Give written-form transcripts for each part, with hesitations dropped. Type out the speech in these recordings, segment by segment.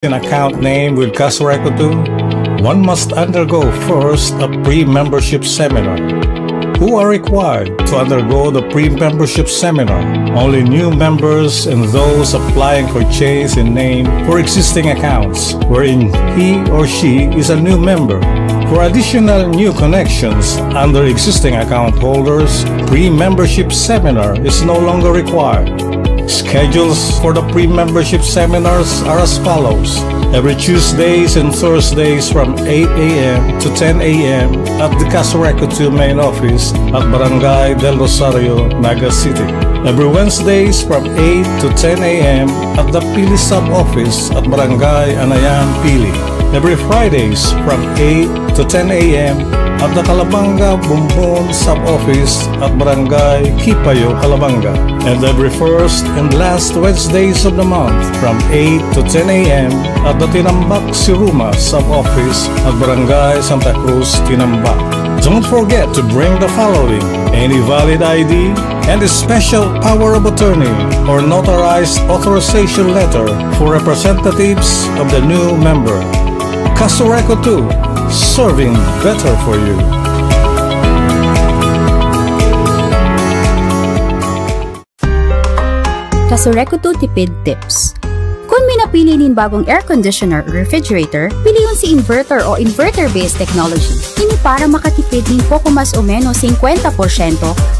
an account name with Kasureco 2, one must undergo first a pre-membership seminar. Who are required to undergo the pre-membership seminar? Only new members and those applying for change in name for existing accounts, wherein he or she is a new member. For additional new connections under existing account holders, pre-membership seminar is no longer required. Schedules for the pre-membership seminars are as follows. Every Tuesdays and Thursdays from 8 a.m. to 10 a.m. at the Kasureco 2 main office at Barangay del Rosario, Naga City. Every Wednesdays from 8 to 10 a.m. at the Pili sub-office at Barangay Anayan, Pili. Every Fridays from 8 to 10 a.m. at the Calabanga Bumbon sub-office at Barangay Kipayo, Calabanga. And every first and last Wednesdays of the month from 8 to 10 a.m. at the Tinambak Siruma sub-office at Barangay Santa Cruz, Tinambak. Don't forget to bring the following: any valid ID and a special power of attorney or notarized authorization letter for representatives of the new member. Kasureco 2, serving better for you. Kasureco 2 tipid tips. Kung may napili nin bagong air conditioner o refrigerator, piliyon si inverter o inverter-based technology. Ini para makatipid nin poco mas o menos 50%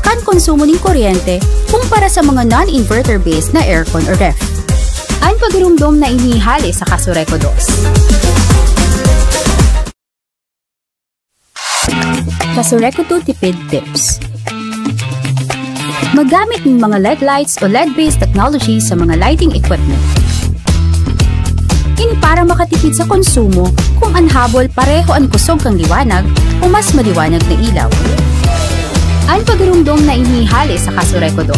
kan konsumo nin kuryente kumpara sa mga non-inverter-based na aircon o ref. Ang pagrumdom na inihali sa Kasureco 2. Kasureco 2 tipid tips. Maggamit ng mga LED lights o LED-based technology sa mga lighting equipment. Ini para makatipid sa konsumo kung anhabol pareho ang kusog kang liwanag o mas maliwanag na ilaw. Ang pagrumdom na inihali sa Kasureco 2.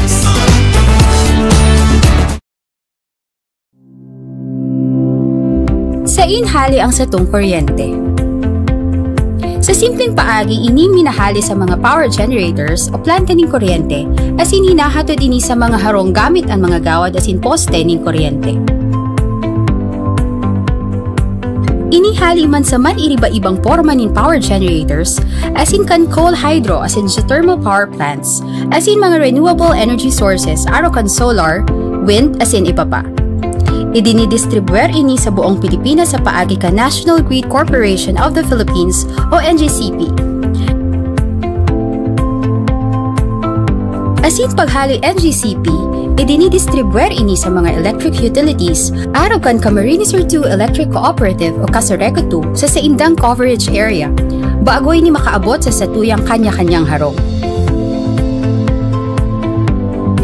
Sa inhali ang satong kuryente. Sa simpleng paagi, ini minahali sa mga power generators o planta ng kuryente as in hinahatod ini sa mga harong gamit ang mga gawad as in poste ng kuryente. Inihali man sa man iriba-ibang forma ng power generators as in kan coal hydro as in geothermal power plants as in mga renewable energy sources aro kan solar, wind as in iba pa. Idinidistribuer ini sa buong Pilipinas sa paagi ka National Grid Corporation of the Philippines o NGCP. Asin paghali NGCP, idinidistribuer ini sa mga electric utilities araw kan Camarines Sur 2 Electric Cooperative o Kasureco 2 sa saindang coverage area, bago ini makaabot sa satuyang kanya-kanyang harong.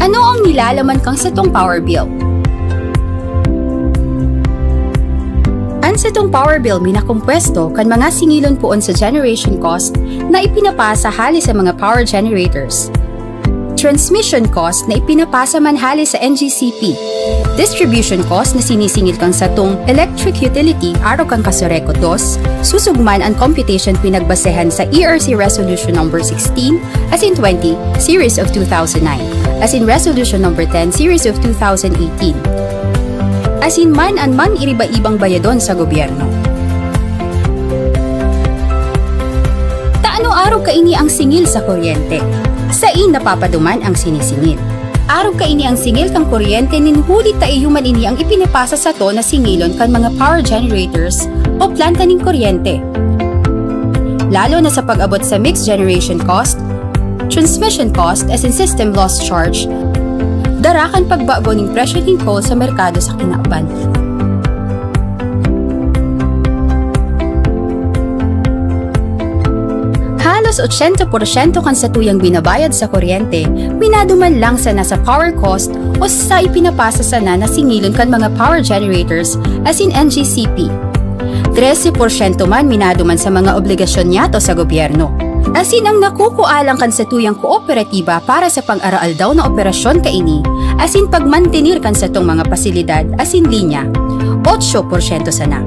Ano ang nilalaman kang satong power bill? Sa itong power bill minakumpwesto kan mga singilon poon sa generation cost na ipinapasa hali sa mga power generators. Transmission cost na ipinapasa man hali sa NGCP. Distribution cost na sinisingil kang sa itong electric utility araw kang Kasureco 2, susugman ang computation pinagbasehan sa ERC Resolution No. 16 as in 20 Series of 2009 as in Resolution No. 10 Series of 2018. Asin man iriba-ibang bayadon sa gobyerno. Taano araw kaini ang singil sa kuryente? Sa napapaduman ang sinisingil. Araw kaini ang singil kang kuryente ninhuli taiyuman ini ang ipinapasa sa to na singilon kan mga power generators o planta ning kuryente. Lalo na sa pag-abot sa mixed generation cost, transmission cost as in system loss charge, darakan pagbago ng presyo ng coal sa merkado sa kinauban. Halos 80% kan sa tuyang binabayad sa kuryente, minaduman lang sa nasa power cost o sa ipinapasa sana na singilon kan mga power generators as in NGCP. 13% man minaduman sa mga obligasyon niyato sa gobyerno. Asin ang nakukualang kan sa tuyang kooperatiba para sa pang-araal daw na operasyon kaini, asin pagmantenir kan sa tong mga pasilidad asin linya, 8% sana.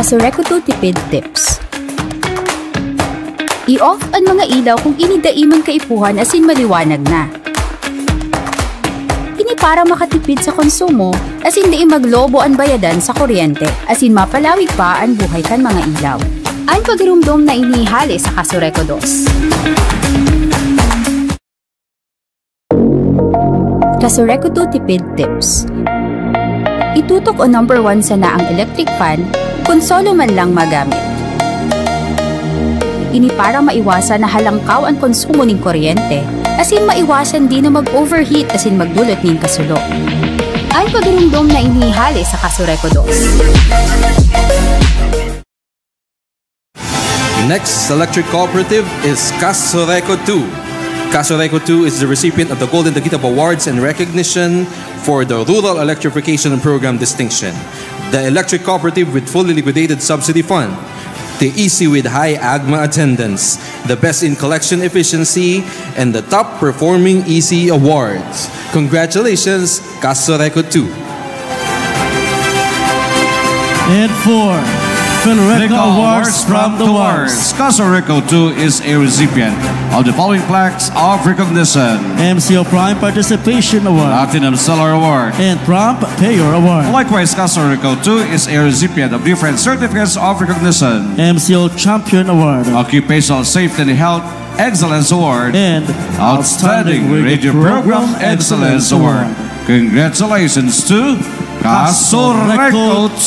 Kasureco 2 tipid tips. I-off ang mga ilaw kung inidaimang kaipuhan asin maliwanag na. Ini para makatipid sa konsumo asin di maglobo ang bayadan sa kuryente asin mapalawig pa ang buhay kan mga ilaw. Ang pagirumdom na inihali sa Kasureco 2. Kasureco 2 tipid tips. Itutok o number 1 sana ang electric fan kung solo man lang magamit. Ini para maiwasan na halangkaw ang konsumo ng kuryente, asin maiwasan din na mag-overheat asin magdulot ng kasulo. Ang pagirumdom na inihali sa Kasureco 2. Next electric cooperative is Kasureco 2. Kasureco 2 is the recipient of the Golden Taguitap Awards and recognition for the Rural Electrification Program distinction, the electric cooperative with fully liquidated subsidy fund, the EC with high AGMA attendance, the best in collection efficiency, and the top performing EC awards. Congratulations, Kasureco 2. And 4. Philreco Awards from the Wars. Kasureco 2 is a recipient of the following plaques of recognition: MCO Prime Participation Award, Platinum Seller Award, and Prompt Payer Award. Likewise, Kasureco 2 is a recipient of different certificates of recognition: MCO Champion Award, Occupational Safety and Health Excellence Award, and Outstanding Radio Program Excellence Award. Congratulations to Kasureco 2.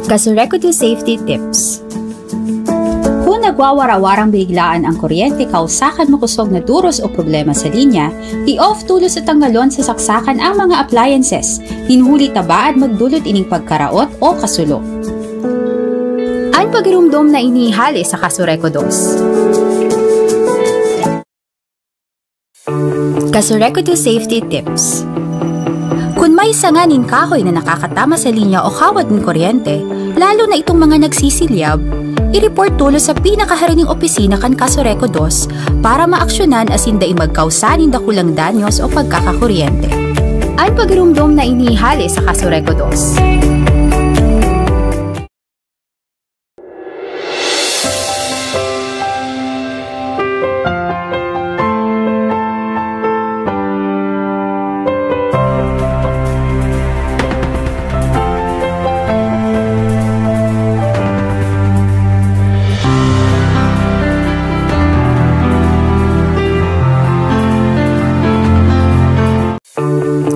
Kasureco 2 safety tips. Kung nagwawarawarang biglaan ang kuryente kausakan makusog na duros o problema sa linya, i-off tulos at tanggalon sa saksakan ang mga appliances, hinhuli tabaad magdulot ining pagkaraot o kasulo. Ang pagirumdom na inihali sa Kasureco 2. Kasureco 2 safety tips. Kung may sanganin kahoy na nakakatama sa linya o kawad ng kuryente, lalo na itong mga nagsisilyab, i-report tulo sa pinakaharining opisina kan Kasureco 2 para maaksyonan asin daing magkausanin dakulang danyos o pagkakakuryente. Ang pagirumdom na inihali sa Kasureco 2.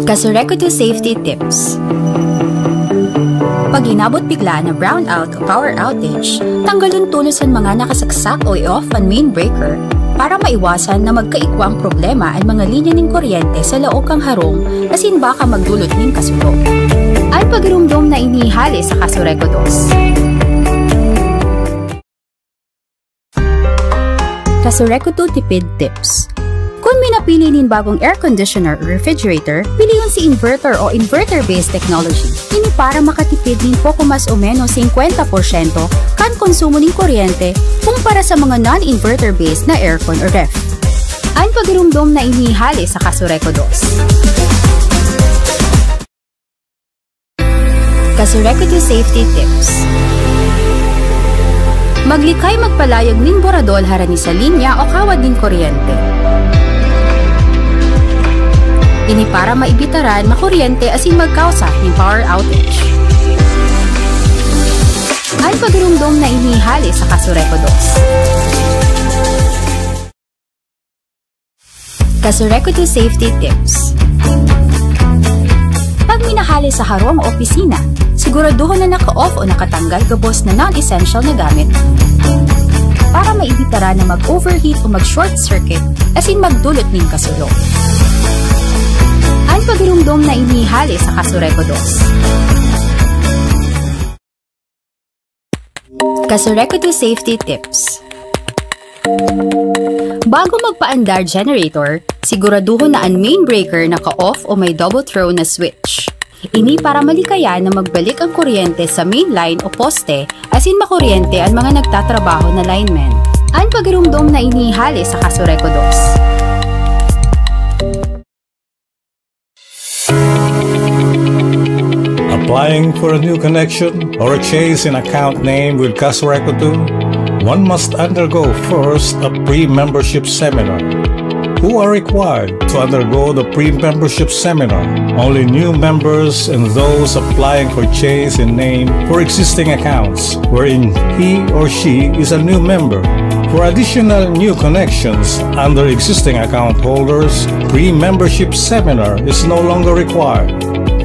Kasureco 2 safety tips. Pag inabot bigla na brownout o power outage, tanggalon tulos ang mga nakasaksak o i-off ang main breaker para maiwasan na magkaikwang problema ang mga linya ng kuryente sa laok kang harong asin baka magdulot ng kasulo. Ang pagirumdom na inihali sa Kasureco 2. Kasureco 2 tipid tips. Kung may napili nin bagong air conditioner o refrigerator, pili yun si inverter o inverter-based technology. Ini para makatipid nin poco mas o menos 50% kan konsumo ng kuryente kumpara sa mga non-inverter-based na aircon o ref. Ang pagirumdom na inihali sa Kasureco 2. Kasureco 2 safety tips. Maglikay magpalayag ning boradol harani sa linya o kawad ning kuryente. Ini para maibitaran makuryente asin magkausa ng power outage. Ang pagirumdom na inihali sa Kasureco 2. Kasureco 2 Safety Tips. Pag minahali sa harong o opisina, siguraduhin na naka-off o nakatanggal gabos na non-essential na gamit para maibitara na mag-overheat o mag-short circuit asin magdulot ng kasulong. Ang pagirumdom na inihali sa Kasureco 2. Kasureco 2 Safety Tips. Bago magpaandar generator, siguraduhin na ang main breaker naka-off o may double throw na switch. Ini para malikaya na magbalik ang kuryente sa main line o poste asin makuryente ang mga nagtatrabaho na linemen. Ang pagirumdom na inihali sa Kasureco 2. Applying for a new connection or a change in account name with Kasureco 2, one must undergo first a pre-membership seminar. Who are required to undergo the pre-membership seminar? Only new members and those applying for change in name for existing accounts, wherein he or she is a new member. For additional new connections under existing account holders, pre-membership seminar is no longer required.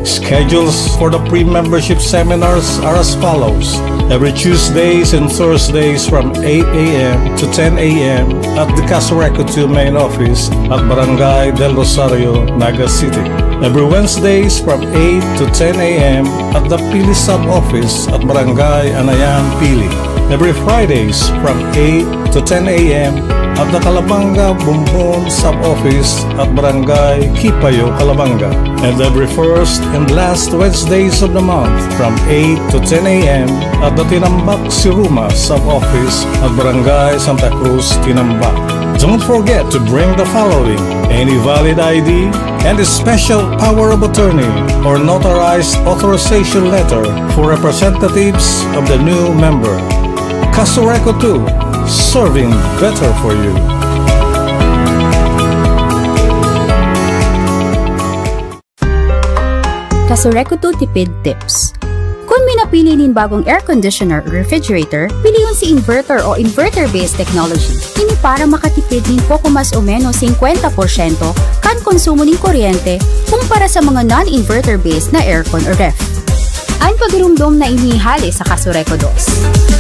Schedules for the pre-membership seminars are as follows. Every Tuesdays and Thursdays from 8 a.m. to 10 a.m. at the Kasureco 2 main office at Barangay del Rosario, Naga City. Every Wednesdays from 8 to 10 a.m. at the Pili sub-office at Barangay Anayan, Pili. Every Fridays from 8 to 10 a.m. at the Calabanga Bumbon sub-office at Barangay Kipayo, Calabanga. And every first and last Wednesdays of the month from 8 to 10 a.m. at the Tinambak Siruma sub-office at Barangay Santa Cruz, Tinambak. Don't forget to bring the following: any valid ID and a special power of attorney or notarized authorization letter for representatives of the new member. Kasureco 2, serving better for you. Kasureco 2 Tipid Tips. Kung minapili nin bagong air conditioner o refrigerator, piliyon si inverter o inverter-based technology. Ini para makatipid nin poco mas o menos 50% kan konsumo nin kuryente kumpara sa mga non-inverter-based na aircon o ref. Ang pagirumdom na inihali sa Kasureco 2.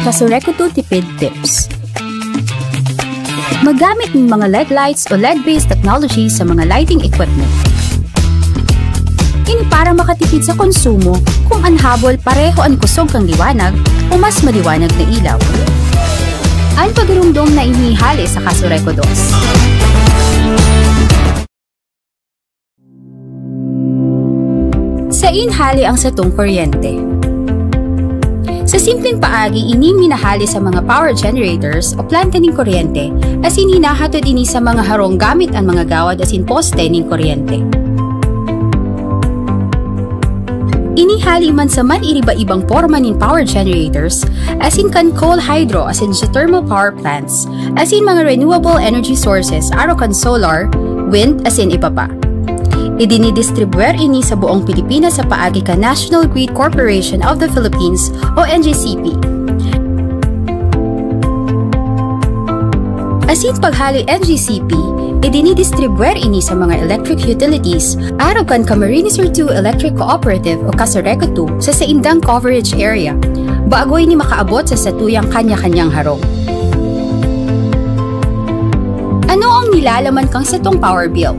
Kasureco 2 Tipid Tips. Magamit ng mga LED lights o LED-based technology sa mga lighting equipment. Ini para makatipid sa konsumo kung anhabol pareho ang kusog kang liwanag o mas maliwanag na ilaw. Ang pagirumdom na inihali sa Kasureco 2. Sa inhali ang satong kuryente. Sa simpleng paagi, ini minahali sa mga power generators o planta ng kuryente as hinahatod ini sa mga harong gamit ang mga gawad asin poste ng kuryente. Inihali man sa man iriba-ibang porma ng power generators asin kan coal hydro asin sa thermal power plants asin mga renewable energy sources aro kan solar, wind asin iba pa. Idinidistribuer ini sa buong Pilipinas sa paagi ka National Grid Corporation of the Philippines o NGCP. Asin paghali NGCP, idinidistribuer ini sa mga electric utilities araw kan Camarines Sur 2 Electric Cooperative o Kasureco 2 sa saindang coverage area, bago ini makaabot sa satuyang kanya-kanyang harong. Ano ang nilalaman kang satong power bill?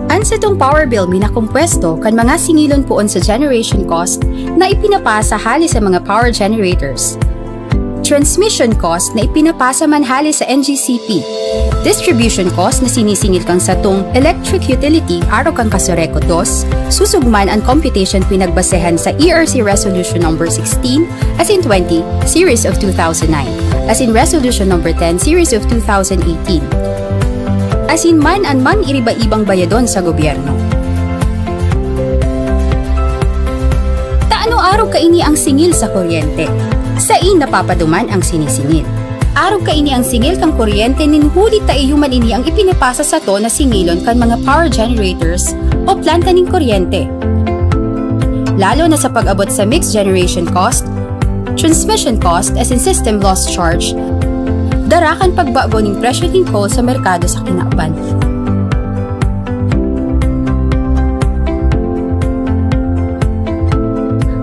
Ang satong power bill minakumpwesto kan mga singilon poon sa generation cost na ipinapasa hali sa mga power generators. Transmission cost na ipinapasa man hali sa NGCP. Distribution cost na sinisingil kang satong electric utility araw kang Kasureco 2, susugman ang computation pinagbasehan sa ERC Resolution No. 16 as in 20 Series of 2009 as in Resolution No. 10 Series of 2018. Asin man an man iriba-ibang bayadon sa gobyerno. Taano araw kaini ang singil sa kuryente? Sa napapaduman ang sinisingil. Araw kaini ang singil kang kuryente ninhuli taiyuman ini ang ipinapasa sa to na singilon kan mga power generators o planta ning kuryente. Lalo na sa pag-abot sa mixed generation cost, transmission cost as in system loss charge, darakan pagbago ning presyo ning coal sa merkado sa kinauban.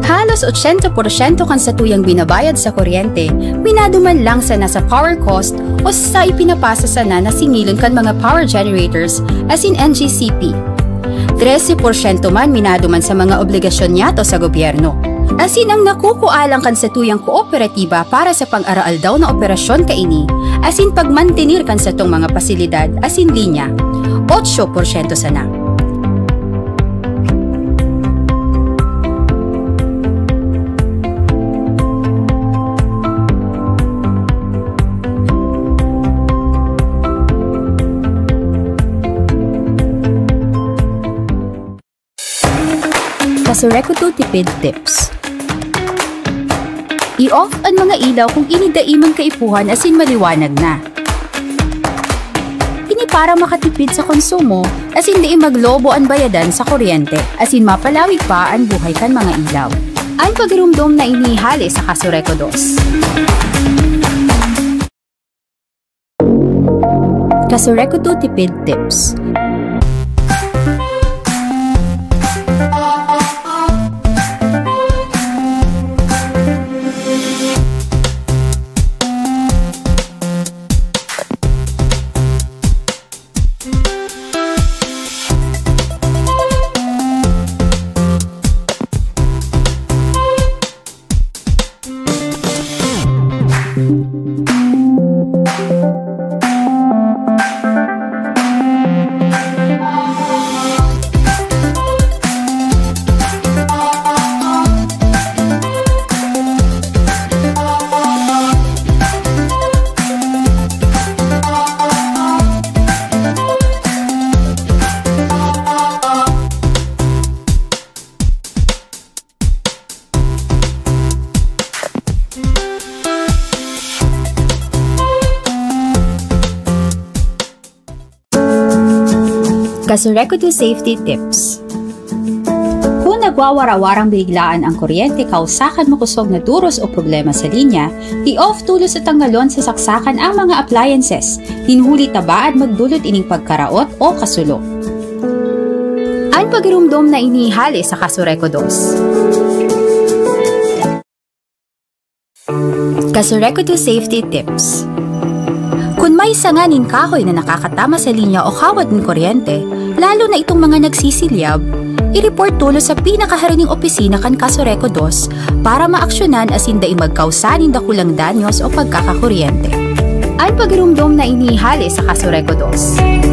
Halos 80% kan sa tuyang binabayad sa kuryente, minaduman lang sa nasa power cost o sa ipinapasa sana na singilon kan mga power generators as in NGCP. 13% man minaduman sa mga obligasyon niya to sa gobyerno. As in ang nakukualang kan sa tuyang kooperatiba para sa pang-araal daw na operasyon kaini, as in pagmantenir kan sa tong mga pasilidad as in linya, 8% sana. Kasureco 2 tipid tips. I-off ang mga ilaw kung inidaiman kaipuhan as in maliwanag na. Ini para makatipid sa konsumo as in di maglobo ang bayadan sa kuryente as in mapalawig pa ang buhay kan mga ilaw. Ang pagrumdom na inihali sa Kasureco 2. Kasureco 2 tipid tips. Kasureco 2 safety tips. Kung nagwawara-warang biglaan ang kuryente kausakan makusog na duros o problema sa linya, i-off tulos at tanggalon sa saksakan ang mga appliances, hinhuli tabaad magdulot ining pagkaraot o kasulo. Ang pagrumdom na inihali sa Kasureco 2. Kasureco 2 safety tips. Kung may sanganin kahoy na nakakatama sa linya o kawad ng kuryente, lalo na itong mga nagsisilyab, i-report tulo sa pinakaharining opisina kan Kasureco 2 para maaksyonan asin dai magkausanin dakulang danyos o pagkakakuryente. Ang pagrumdom na inihali sa Kasureco 2.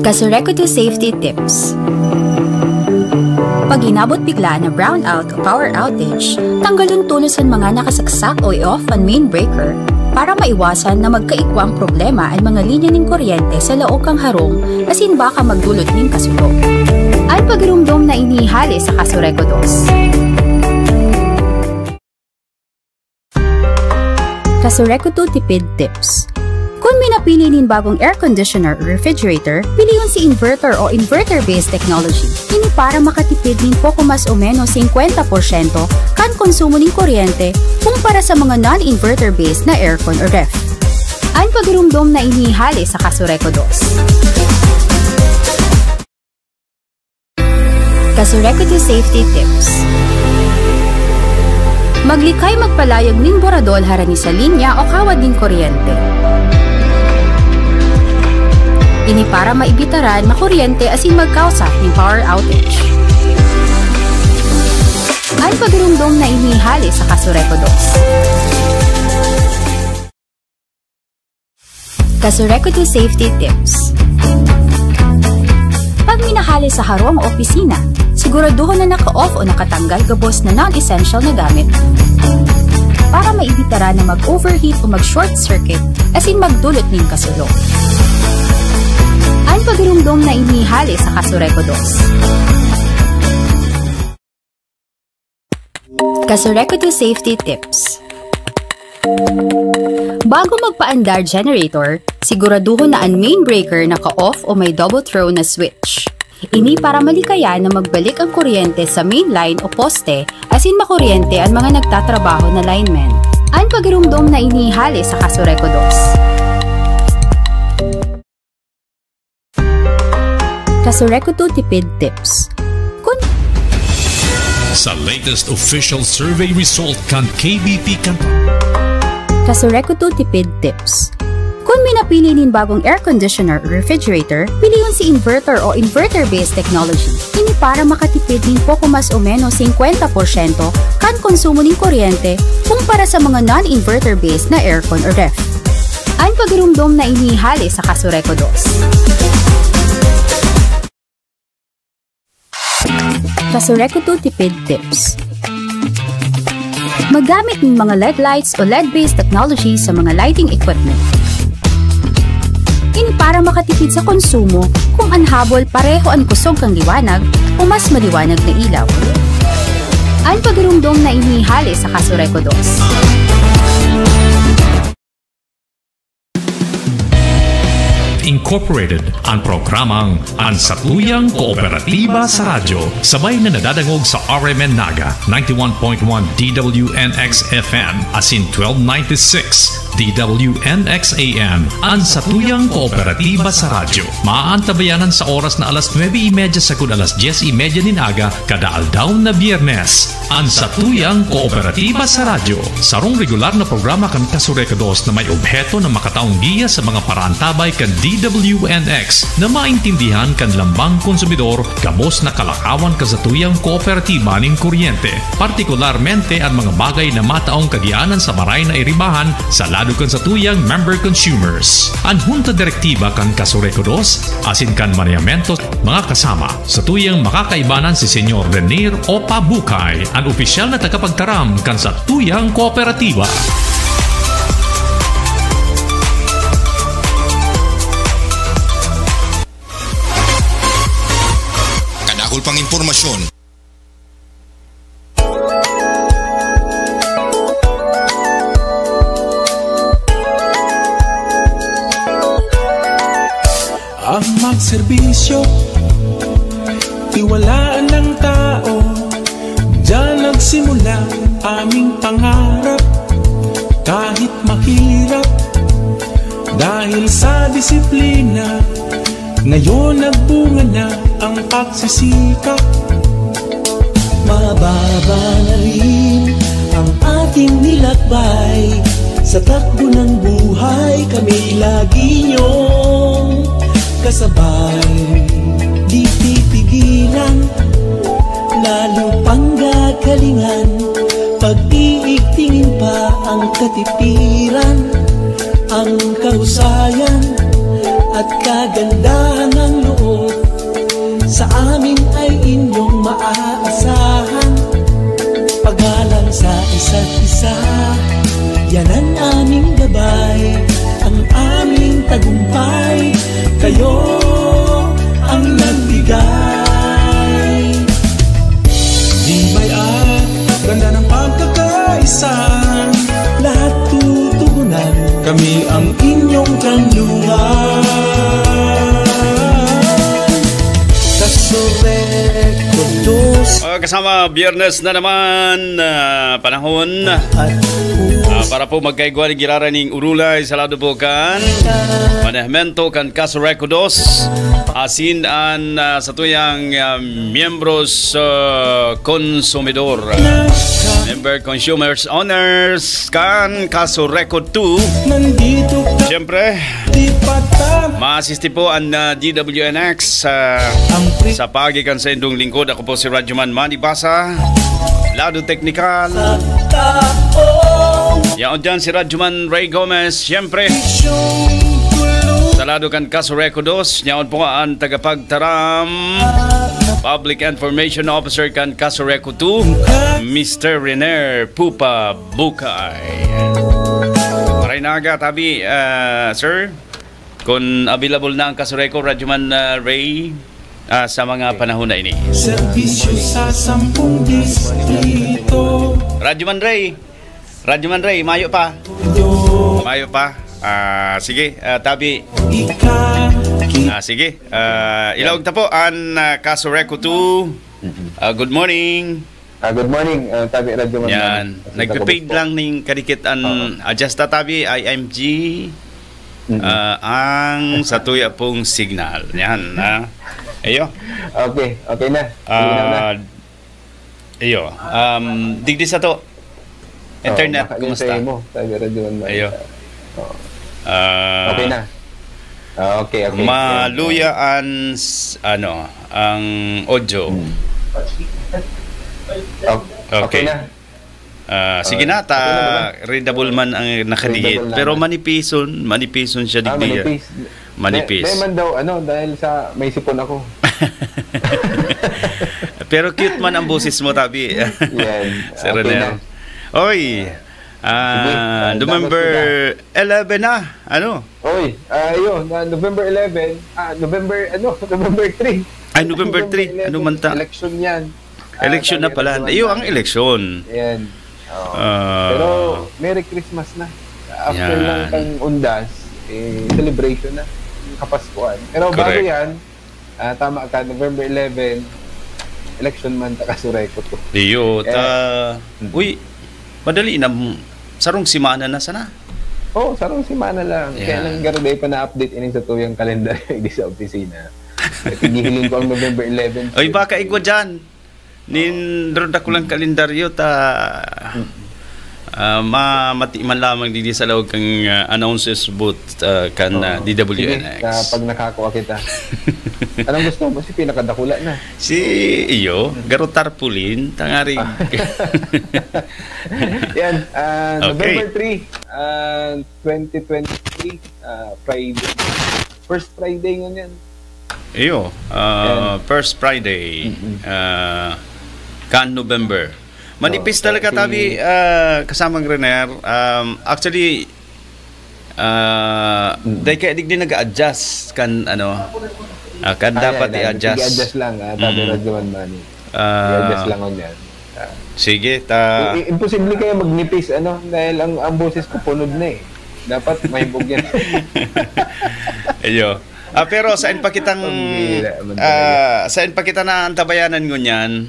Kasureco 2 safety tips. Pag inabot bigla na brownout o power outage, tanggalon tulos ang mga nakasaksak o i-off ang main breaker para maiwasan na magkaikwang problema ang mga linya ng kuryente sa laog kang harong asin baka magdulot ng kasulo. Ang pagrumdom na inihali sa Kasureco 2. Kasureco 2 tipid tips. Kung minapili nin bagong air conditioner o refrigerator, piliyon si inverter o inverter-based technology. Ini para makatipid nin poco mas o menos 50% kan konsumo nin kuryente kumpara sa mga non-inverter-based na aircon o ref. Ang pagrumdom na inihali sa Kasureco 2. Kasureco 2 safety tips. Maglikay magpalayag nin boradol harani sa linya o kawad nin kuryente. Ini para maibitaran makuryente asin magkausa ng power outage. Ang pagrumdom na inihali sa Kasureco 2. Kasureco 2 Safety Tips. Pag minahali sa harong o opisina, siguraduhin na naka-off o nakatanggal gabos na non-essential na gamit para maibitara na mag-overheat o mag-short circuit as in magdulot ng kasulo. Ang pagirumdom na inihali sa Kasureco 2. Kasureco 2 Safety Tips. Bago magpaandar generator, siguraduhin na ang main breaker naka-off o may double throw na switch. Ini para malikaya na magbalik ang kuryente sa main line o poste as in makuryente ang mga nagtatrabaho na linemen. Ang pagirumdom na inihali sa Kasureco 2. Kasureco 2 Tipid Tips. Sa latest official survey result kan KBP kan Kasureco 2 Tipid Tips. Kung minapili nin bagong air conditioner o refrigerator, piliyon si inverter o inverter-based technology. Ini para makatipid nin poco mas o menos 50% kan konsumo nin kuryente kumpara sa mga non-inverter-based na aircon o ref. Ang pagirumdom na inihali sa Kasureco 2. Kasureco 2 Tipid Tips. Magamit ng mga LED lights o LED-based technology sa mga lighting equipment. Ini para makatipid sa konsumo kung ang habol pareho ang kusog kang liwanag o mas maliwanag na ilaw. Ang pagirumdom na inihali sa Kasureco 2. Incorporated ang programang Ang Satuyang Kooperatiba sa Radyo, sabay na nadadangog sa RMN Naga 91.1 DWNX FM asin 1296 DWNX AM. Ang Satuyang Kooperatiba sa Radyo maaantabayanan sa oras na alas 9:30 sagud alas 10:30 nin aga kada aldaw na Biyernes. Ang Satuyang Kooperatiba sa Radyo, sarong regular na programa kan Kasureco 2 na may obheto na makataong giya sa mga paraantabay kan DWNX na maintindihan kan lambang konsumidor kamos na kalakawan kasatuyang kooperatiba nin kuryente, partikularmente ang mga bagay na mataong kagianan sa maray na iribahan sa lado kan satuyang member consumers. Ang Junta Direktiba kan Kasureco 2 asin kan manayamento mga kasama sa tuyang makakaibanan si Senyor Renier Opa Bukay, ang opisyal na tagapagtaram kan satuyang kooperatiba. Pang impormasyon. Ang magserbisyo, tiwalaan ng tao, diyan nagsimula aming pangarap. Kahit mahirap, dahil sa disiplina, ngayon nagbunga na ang pagsisikap. Mababa na rin ang ating nilakbay. Sa takbo ng buhay kami lagi niyong kasabay. Di pipigilan, lalo pang gagalingan. Pag-iigtingin pa ang katipiran, ang kahusayan at kagandahan ng loob. Sa amin ay inyong maaasahan. Paggalang sa isa't isa, yan ang aming gabay, ang aming tagumpay. Kayo ang nagbigay. Di may ganda ng pagkakaisa, lahat tutugunan, kami ang inyong kanlungan. Kasureco 2. Kasama Biyernes na naman, panahon para po magkaigwa ng girara ng urulay sa lado po kan manahmento kan Kasureco 2 asin an sa tuyang miyembros konsumidor, member consumers owners kan Kasureco 2. Siyempre ma-assist po ang DWNX sa pagikan sa indong lingkod. Ako po si Radyoman Manny Basa, lado teknikal. Yaon dyan si Radyoman Ray Gomez. Siyempre Salado kan Kasurekodos, nyaon po nga ang tagapagtaram Public Information Officer kan Kasureko 2, Mr. Rener Pupa Bukay. Maray naga tabi, sir, kung available na ang Kasureko Radyoman Ray sa mga panahon na ini. Servisyo sa 10 distrito. Radyoman Ray, mayo pa. Sige, tabi. Sige, ilawag ta po ang Kasureko 2. Good morning. Good morning, tabi Radyo Man. Yan, nagpipaid lang ning kadikit ang adjust ta tabi IMG ang satuya pong signal. Yan, ayo. Okay na. Ayo, digdi sa to. Internet, kumusta? Tabi Radyo Man. Ayo. Okay na. Okay. Maluya ang audio. Okay na. Sige na readable man ang nakadiit pero manipison siya digdi. Manipis. Dahil man daw dahil sa may sipon ako. Pero cute man ang boses mo tabi. Yan. Sir Renel. Oy. November 11 na. Oy, yun, November 11, November 3. Ay, November 3. Ano man ta? Election yan. Election na pala. Iyo ang election. Yan. Pero Merry Christmas na. After lang kang undas, celebration na. Kapaskuhan. Pero bago yan, tama ka, November 11, election man ta Kasureko to. Iyo, uy, madali na. Sarong simana na sana. Sarong simana lang. Kaya lang garuday pa na-update ining sa tuyang kalendar di sa opisina. Pinihiling ko ang November 11. Oy, baka igwa dyan. Nindroda ko lang kalendaryo matiman lamang di sa lawag kang announces booth kan DWNX. Pag nakakuha kita. Anong gusto mo? Si pinakadakula na. Si iyo, garo tarpulin, tangaring. Yan, November 3, 2023, Friday. First Friday ngayon yan. Iyo, first Friday, kan November. Manipis talaga tabi kasamang Rener. Actually, dahil kaya digdi nag-adjust kan kan dapat i-adjust. I-adjust lang, tabi Radyo Man. I-adjust lang on yan. Sige, imposible kayo magnipis, dahil ang boses ko punod na eh. Dapat may bugyan. Ayo. Pero saan pa kita na antabayanan ngunyan?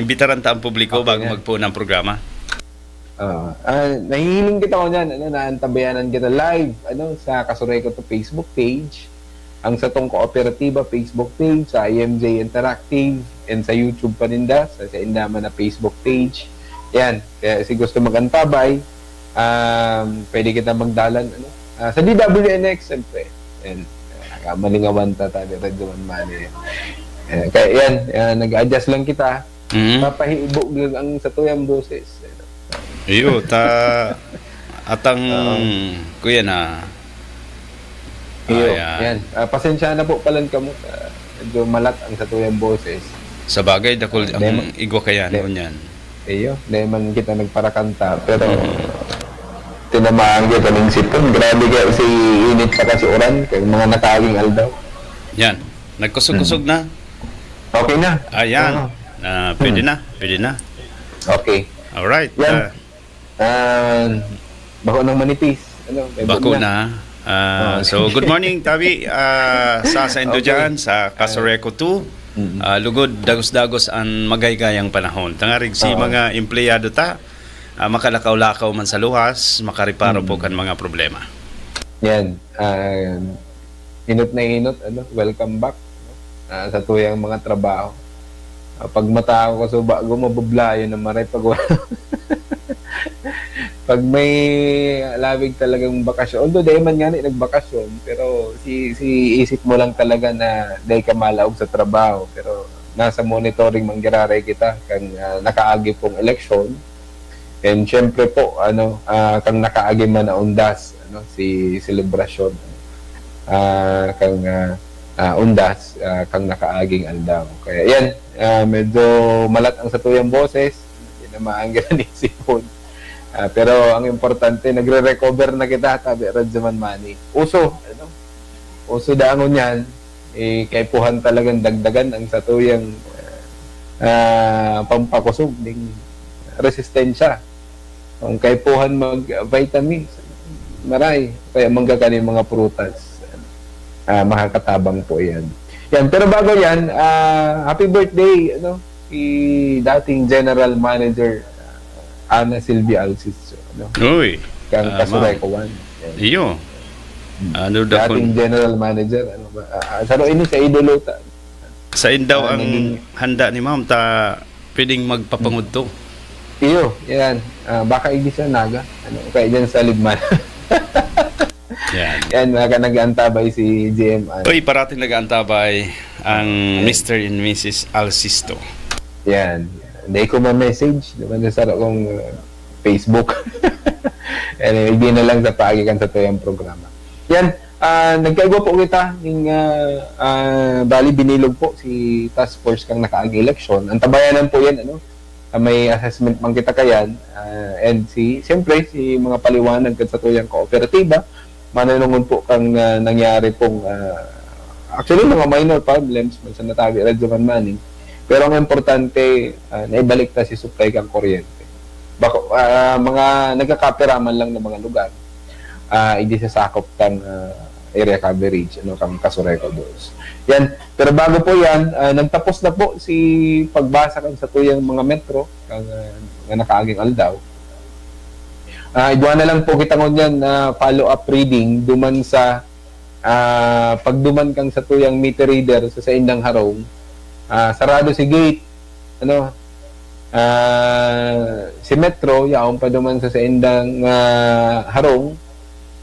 Imbitaran ta ang publiko bago magpo ng programa. Nahihiling kita ko niyan, naantabayanan kita live sa Kasureko to Facebook page, ang sa tong Kooperatiba Facebook page, sa IMJ Interactive, and sa YouTube paninda, sa Indama na Facebook page. Yan, kaya si gusto magantabay, pwede kita magdalan sa DWNX, siyempre. And malingawan ta tayo Radyo Man. Kaya yan, nag-adjust lang kita. Papahibog lang ang sa tuyang boses. Iyo, atang kuya na. Iyo, yan. Pasensya na po palan ka mo. Medyo malat ang sa tuyang boses. Sa bagay, dakol ang igwa kaya noon yan. Iyo, dahil man kita nagparakanta. Pero tinamaan kita ng sipon. Grabe ka si init pa kasi oran. Kaya mga nakaging aldaw. Yan. Nagkusog-kusog na. Okay na. Ayan. Pwede na. Okay. Alright. Yan. Bako ng manipis. Bako na. So, good morning, Tabi. Sa Indo dyan, sa Kasureko 2. Lugod, dagos-dagos ang magaygayang panahon. Tangarig si mga empleyado ta. Makalakaw-lakaw man sa luhas, makariparo po kan mga problema. Yan. Inot na inot, welcome back sa tuyang mga trabaho. Pag matao ko suba, gumabablayo na maray pag pag may labig talagang bakasyon. Although dahil man nga nagbakasyon, pero si isip mo lang talaga na dahil ka malaog sa trabaho. Pero nasa monitoring manggiraray kita kang nakaagi pong eleksyon. And syempre po, kang nakaagi man na undas, si selebrasyon. kang undas kang nakaaging aldaw. Kaya yan, medyo malat ang satuyang boses, hindi na maanggan ni sipon. Pero ang importante, nagre-recover na kita, tabi Radyaman Manny. Uso daangon yan, kaipuhan talagang dagdagan ang satuyang pampakusog ng resistensya. Kung kaipuhan mag-vitamins, maray, kaya manggaganin mga prutas. Makakatabang po yan. Pero bago yan, happy birthday, si dating General Manager Ana Silvia Alciso. Uy. Kang Kasureco 1. Iyo. Dating General Manager. Saro ini sa idoluta. Sa indaw ang handa ni ma'am ta pwedeng magpapangudto. Iyo, yan. Baka igisa naga. Kaya dyan sa Ligman. Yan, nag-antabay si GM. Uy, parating nag-antabay ang Mr. and Mrs. Alcisto. Yan. Hindi ko ma-message. Diba nasaro kong Facebook. Anyway, hindi na lang sa paagikan sa tuyang programa. Yan. Nagkaigo po kita ng bali binilog po si task force kang nakaag-election. Ang tabayanan po yan, may assessment man kita kayan. And siyempre, si mga paliwanag sa tuyang kooperatiba, mananungon po kang nangyari pong actually mga minor problems sa natabi Radyaman Manny. Pero ang importante, naibalik na si supply kang kuryente. Mga nagkakapiraman lang ng mga lugar, hindi sasakop kang area coverage, kang Kasureco dos. Yan. Pero bago po yan, nagtapos na po si pagbasa kan sa tuyang mga metro, kang nakaaging aldaw. Idwa na lang po kita ngunyan na follow-up reading duman sa pagduman kang sa tuyang meter reader sa Indang Harong. Sarado si gate, si Metro, yaong pa duman sa Indang Harong,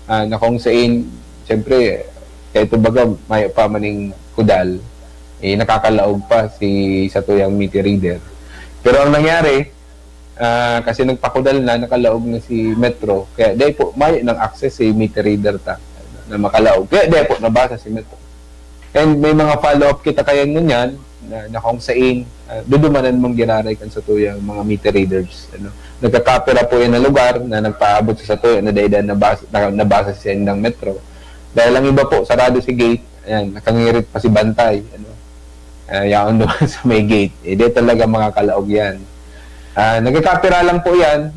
na kung saan, siyempre, kaya ito baga, may pa maning kudal, nakakalaog pa sa tuyang meter reader. Pero ang nangyari, kasi nagpakudal na, nakalaog na si Metro, kaya dahil po, may ng access si meter reader na makalaog. Kaya dahil po, nabasa si Metro. And may mga follow-up kita kaya nun yan, na kung saan, dudumanan mong ginaray kan sa tuyang mga meter readers. Nagkakapira po yan na lugar na nagpaabot sa tuyang na dahil nabasa siya ng Metro. Dahil ang iba po, sarado si gate, ayan, nakangirit pa si Bantay. Yaon doon sa may gate. Di talaga mga kalaog yan. Nagkakapira lang po yan,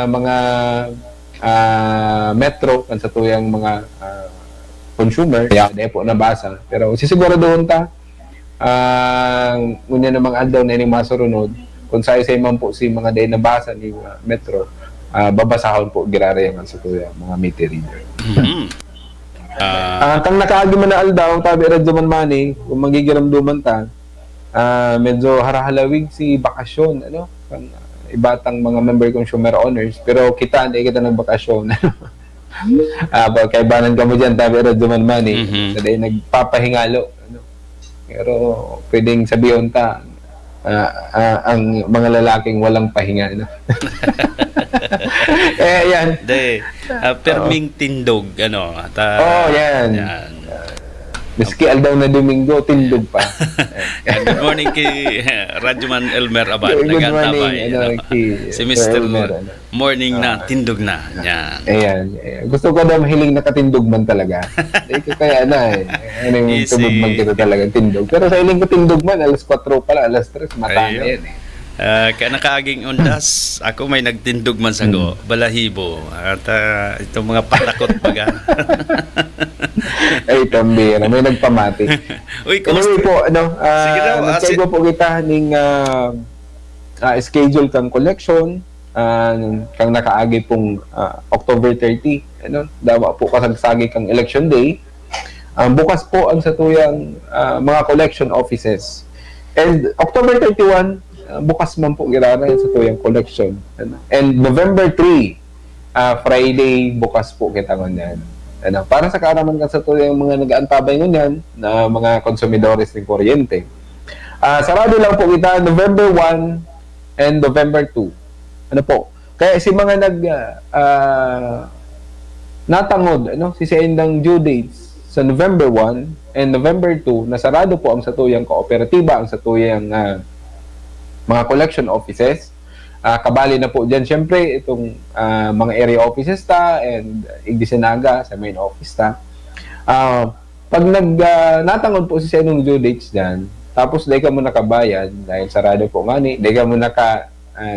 mga Metro kan sa tuyang mga consumer. Dahil po nabasa. Pero sisiguro doon ngunya namang aldaw na ni masurunod kung sa-isay man po si mga day nabasa ni Metro, babasahon po girarayan sa tuyang mga meter reader. Kang nakaagi man na aldaw, tabi Radyaman Manny, kung magigiramduman ta, medyo harahalawig si bakasyon, kang ibatang mga member consumer owners, pero kita, hindi kita nagbakasyon. Kay banan ka mo dyan, tabi Radyaman Manny, na dahil nagpapahingalo. Pero pwedeng sabihin ta, ang mga lalaking walang pahinga. Yan. Perming tindog, yan. Miski aldaw na Domingo, tindog pa. Good morning kay Radyaman Elmer Abad. Good morning, si Mr. Elmer, morning na, tindog na. Yan. Ayan. Gusto ko daw mahiling nakatindog man talaga. Kaya yung tubog man kita talaga, tindog. Pero sa hiling ko tindog man, alas 4 pala, alas 3, mata na yan kaya nakaaging undas, ako may nagtindog man sa balahibo. At itong mga patakot baga. Ay, tambira. May nagpamati. Uy, anyway po, nagkaigo po kita ng schedule kang collection, kang nakaagi pong October 30. Dawa po kasagsagi kang election day. Bukas po ang satuyang mga collection offices. And October 31, bukas man po girara sa tuyang collection. And November 3, Friday, bukas po kita ngunyan. Para sa kaaraman ka sa tuyang mga nag-aantabay ngunyan na mga konsumidores ng kuryente. Sarado lang po kita November 1 and November 2. Kaya si mga natangod, si Indang due dates sa November 1 and November 2, nasarado po ang satuyang kooperatiba, ang satuyang mga collection offices. Kabali na po dyan, syempre, itong mga area offices and Igdisinaga sa main office pag natangod po si senong due dates dyan, tapos di ka mo nakabayad dahil sarado po nga di ka mo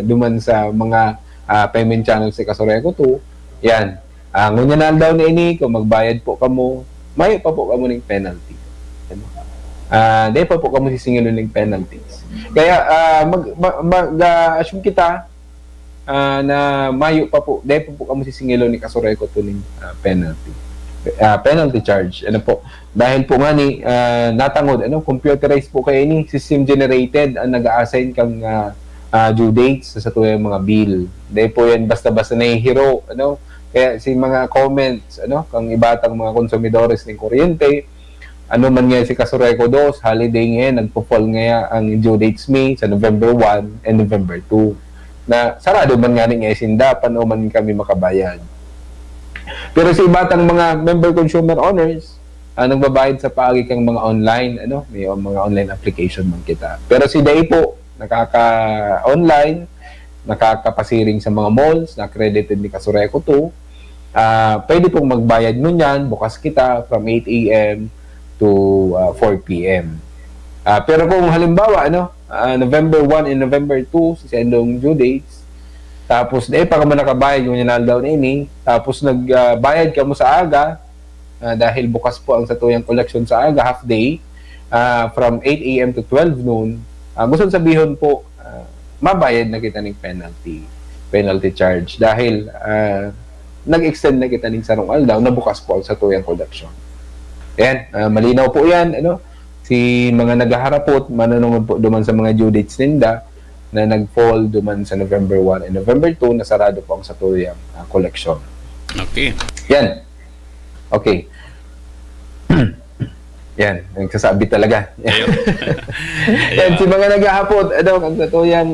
duman sa mga payment channels si Kasureco 2, yan. Ngunyan na daw ni ini, kung magbayad po kamo, may pa po kamo ng penalty. Di pa po kamo sisingilo ng penalties. Kaya mag-assume kita na mayo pa po, di pa po kamo sisingilo ni Kasureco 2 ng penalty charge. Dahil po nga natangod, computerized po kayo ni, system generated ang nag-assign kang due dates sa tuyang mga bill. Dahil po yan basta-basta nahihiro, kaya si mga comments, kang ibatang mga konsumidores ng kuryente, man nga si Kasureco 2, holiday ngayon, nagpo-fall nga ang due dates sa November 1 and November 2. Na sarado man nga rin isinda, paano man kami makabayad. Pero sa ibatang mga member consumer owners, nagbabayad sa paagi kang mga online, may mga online application man kita. Pero si Day po, nakaka-online, nakakapasiring sa mga malls, na accredited ni Kasureco 2, pwede pong magbayad nun yan, bukas kita from 8 a.m. to 4 p.m. Pero kung halimbawa, November 1 and November 2, sa sendong due dates, tapos pa ka mo nakabayad yung daw na ini, tapos nagbayad ka mo sa aga, dahil bukas po ang satuyang collection sa aga, half day, from 8 a.m. to 12 noon, gusto sabihin po, mabayad na kita ng penalty charge dahil nag-extend na kita ng sarong aldaw na bukas po sa tuyang collection. Ayan, malinaw po yan. Si mga naghaharapot, manunungod po duman sa mga due dates ninda na nag-fall duman sa November 1 and November 2 na sarado po ang sa tuyang collection. Okay. Yan. Okay. Yan, nagsasabi talaga. Yan, si mga naghahapot, ang tatuyang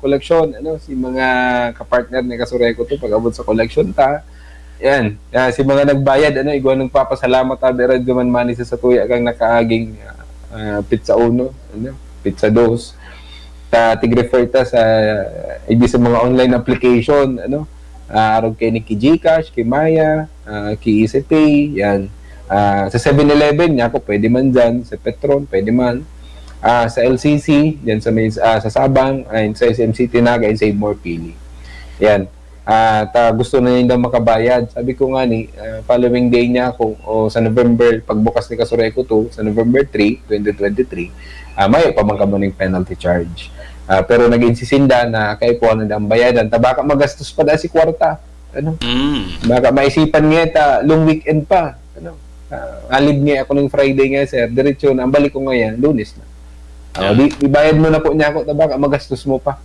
koleksyon, si mga kapartner ni Kasureco 2, pag-abot sa koleksyon yan, si mga nagbayad, igwa nang papasalamat berad duman mani sa tuya kang nakaaging pizza 1, pizza 2, tig-refer ta sa sa mga online application, arog kay ni Gcash, kay Maya, kay EasyPay, yan. Sa 7-Eleven niya po pwede man dyan, sa Petron pwede man, sa LCC dyan sa Sabang, sa SMC Tinaga, and Save More Pili. Yan, gusto na nila makabayad. Sabi ko nga following day niya sa November, pagbukas ni Kasureco 2 sa November 3, 2023, may pa man ka mo ng penalty charge. Pero nag-insisinda na kay po na ang bayadan, baka magastos pa si kwarta, baka maisipan nga long weekend pa, alib nga ako ng Friday nga, sir. Diretso na. Ang balik ko ngayon, Lunes na. Ibayad mo na po niya ako, baka magastos mo pa.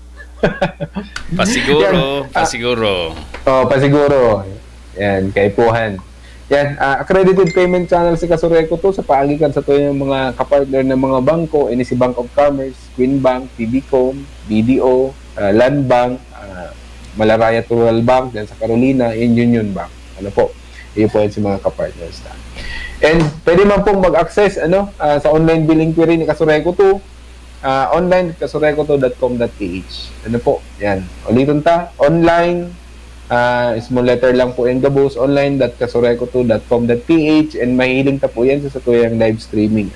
Pasiguro. Pasiguro. Pasiguro. Yan, kaipuhan. Yan, accredited payment channel si Kasureco 2 sa paagikan sa tuyang mga kapartner ng mga bangko, si Bank of Commerce, Queen Bank, PBCom, BDO, Land Bank, Malaraya Rural Bank, yan sa Carolina, and Union Bank. Iyo po yan si mga kapartners na. And pwede man pong mag-access sa online billing query ni Kasureco 2, online kasureco2.com.ph. Yan. Ulitin online, small letter lang po yung gabos, online.kasureco2.com.ph, and mahiling ta po yan sa satuyang live streaming.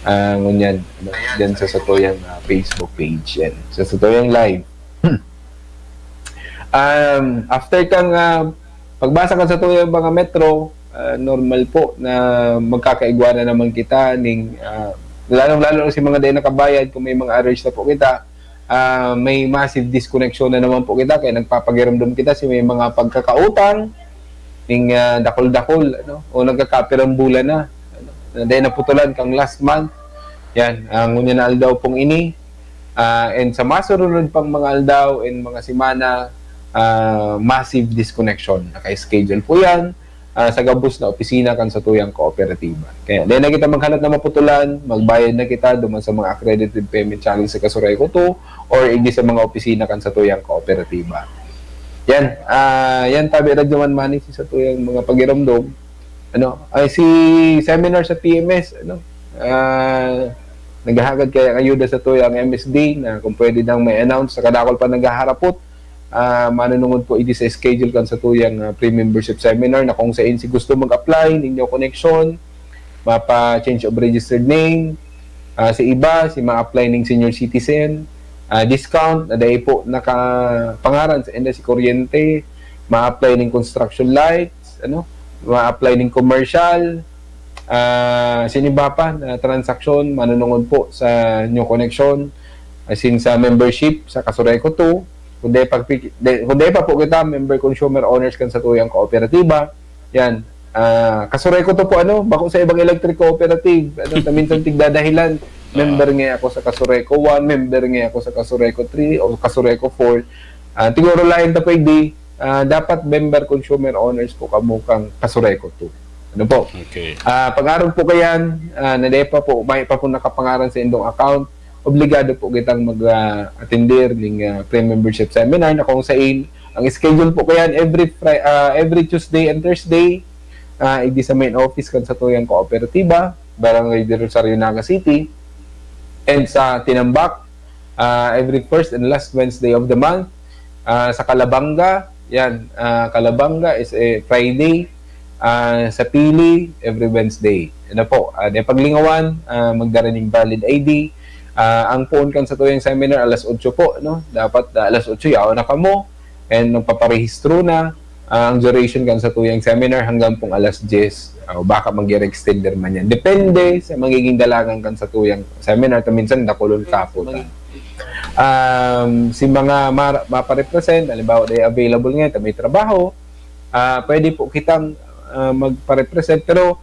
Ngunyan, dyan sa satuyang Facebook page. Yan. Sa satuyang live. After kang pagbasa ka sa tuyang mga metro, normal po na magkakaigwana naman kita lalo si mga day nakabayad, kung may mga arrears na po kita, may massive disconnection na naman po kita, kaya nagpapagiramdam kita si may mga pagkakautang dakol-dakol o nagkakapirambulan na dahil naputulan kang last month. Yan, ang unyan na aldaw pong ini, and sa masurunod pang mga aldaw and mga simana, massive disconnection. Naka-schedule po yan sa gabos na opisina kan sa tuyang kooperatiba. Kaya dahil na kita maghanap na maputulan, magbayad na kita duman sa mga accredited payment channel sa Kasureco 2 or hindi sa mga opisina kan sa tuyang kooperatiba. Yan, yan tabi radyoman mani sa tuyang mga pagiramdom. Si seminar sa PMS, naghahagad kaya ayuda sa tuyang MSD na kung pwede nang may announce sa kadakol pa naghaharapot, manunungod po idi sa schedule kan sa tuyang pre-membership seminar na kung saan si gusto mag-apply ninyo connection, mapa-change of registered name, si iba, si ma-apply ng senior citizen, discount na dahil po nakapangaran sa enda si kuryente, ma-apply ng construction lights, ma-apply ng commercial, siniba pa na transaksyon, manunungod po sa new connection, as in sa membership sa Kasureco 2, kundi pa po kita member consumer owners kan sa tuyang kooperatiba, yan. Kasureco 2 po, bako sa ibang electric cooperative, minsan tigdadahilan, member nga ako sa Kasureco 1, member nga ako sa Kasureco 3 o Kasureco 4. Tiguro lain ta pwede, dapat member consumer owners po kamukang Kasureco 2. Okay. Pag-aral po kayan, nadepa po, may pa po nakapangaran sa indong account, obligado po kitang mag-attendir ng pre-membership seminar na kung saan ang schedule po kayan every Tuesday and Thursday, idi sa main office kan sa tuyang kooperatiba, Barangay de Rosario, Naga City. And sa Tinambak, every first and last Wednesday of the month. Sa Calabanga, yan, Calabanga is a Friday. Sa Pili, every Wednesday. Paglingawan, magdaraning valid ID. Ang puon kan sa tuyang seminar, alas 8 po. Dapat alas 8, yaw na kamo. And magpaparehistro na. Ang duration kan sa tuyang seminar hanggang pong alas 10. Baka mag-extender man yan. Depende sa magiging dalagan kan sa tuyang seminar. Minsan nakulol kapot. Si mga maparepresent, halimbawa ay available nga, may trabaho, pwede po kitang magparepresent, pero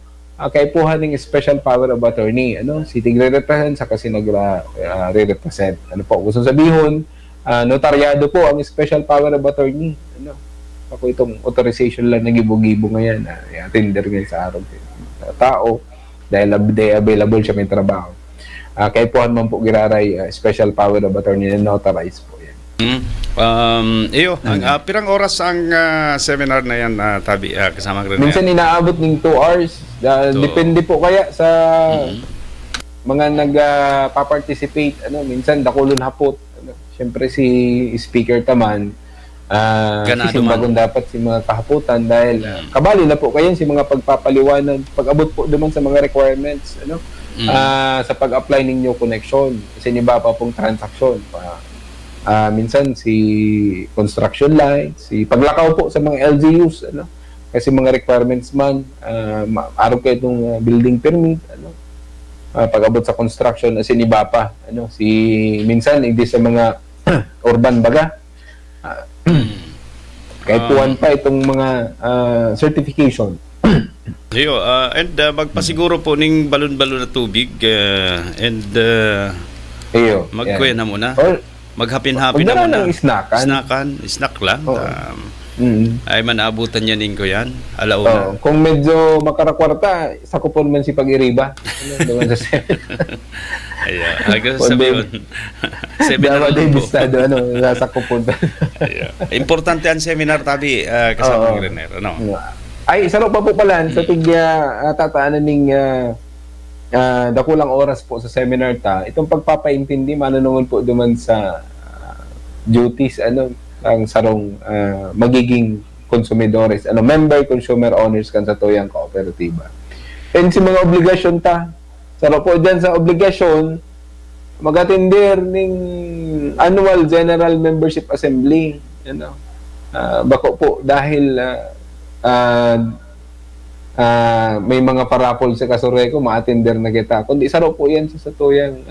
kaipuhan ng special power of attorney. Si tigre-represent, saka si nagre-represent. Gusto sabihin, notaryado po ang special power of attorney. Ako itong authorization lang nagibo-gibo ngayon, attender ngayon sa araw tao dahil available siya may trabaho. Kaipuhan man po giraray special power of attorney na notarize po yan. Pirang oras ang seminar na yan, Tabi, kasama rin. Minsan inaabot ng 2 hours. Depende po kaya sa mga nagpa-participate. Minsan dakulon hapot. Siyempre si speaker taman, bagong dapat si mga kahaputan dahil kabali na po kayo si mga pagpapaliwanag pag-abot po naman sa mga requirements sa pag-apply ng new connection kasi niba pa pong transaksyon minsan si construction lights, si paglakaw po sa mga LGUs kasi mga requirements man araw kayo itong building permit pag-abot sa construction kasi niba pa si minsan hindi sa mga urban baga kahit tuwan pa itong mga certification. And magpasiguro po ng balon-balon na tubig and magkuya na muna. Maghapin-hapin na muna. Snack lang. Ay manaabutan niya ninyo yan. Alauna. Kung medyo makarakwarta, sakupon man si pag-iriba. Sabihin. Seminar lang po. Sakupon. Importante ang seminar, Tabi, kasama ng Renner. Ay, sarap pa po pala sa tigya tataanan ng dakulang oras po sa seminar itong pagpapaintindi, manunungod po duman sa duties, ang sarong magiging konsumidores, member consumer owners kan sa tuyang kooperatiba. And si mga obligasyon sarap po dyan sa obligasyon, mag-attender ng annual general membership assembly. Bako po dahil may mga parapol sa Kasureco, ma-attender na kita. Kundi sarap po yan sa tuyang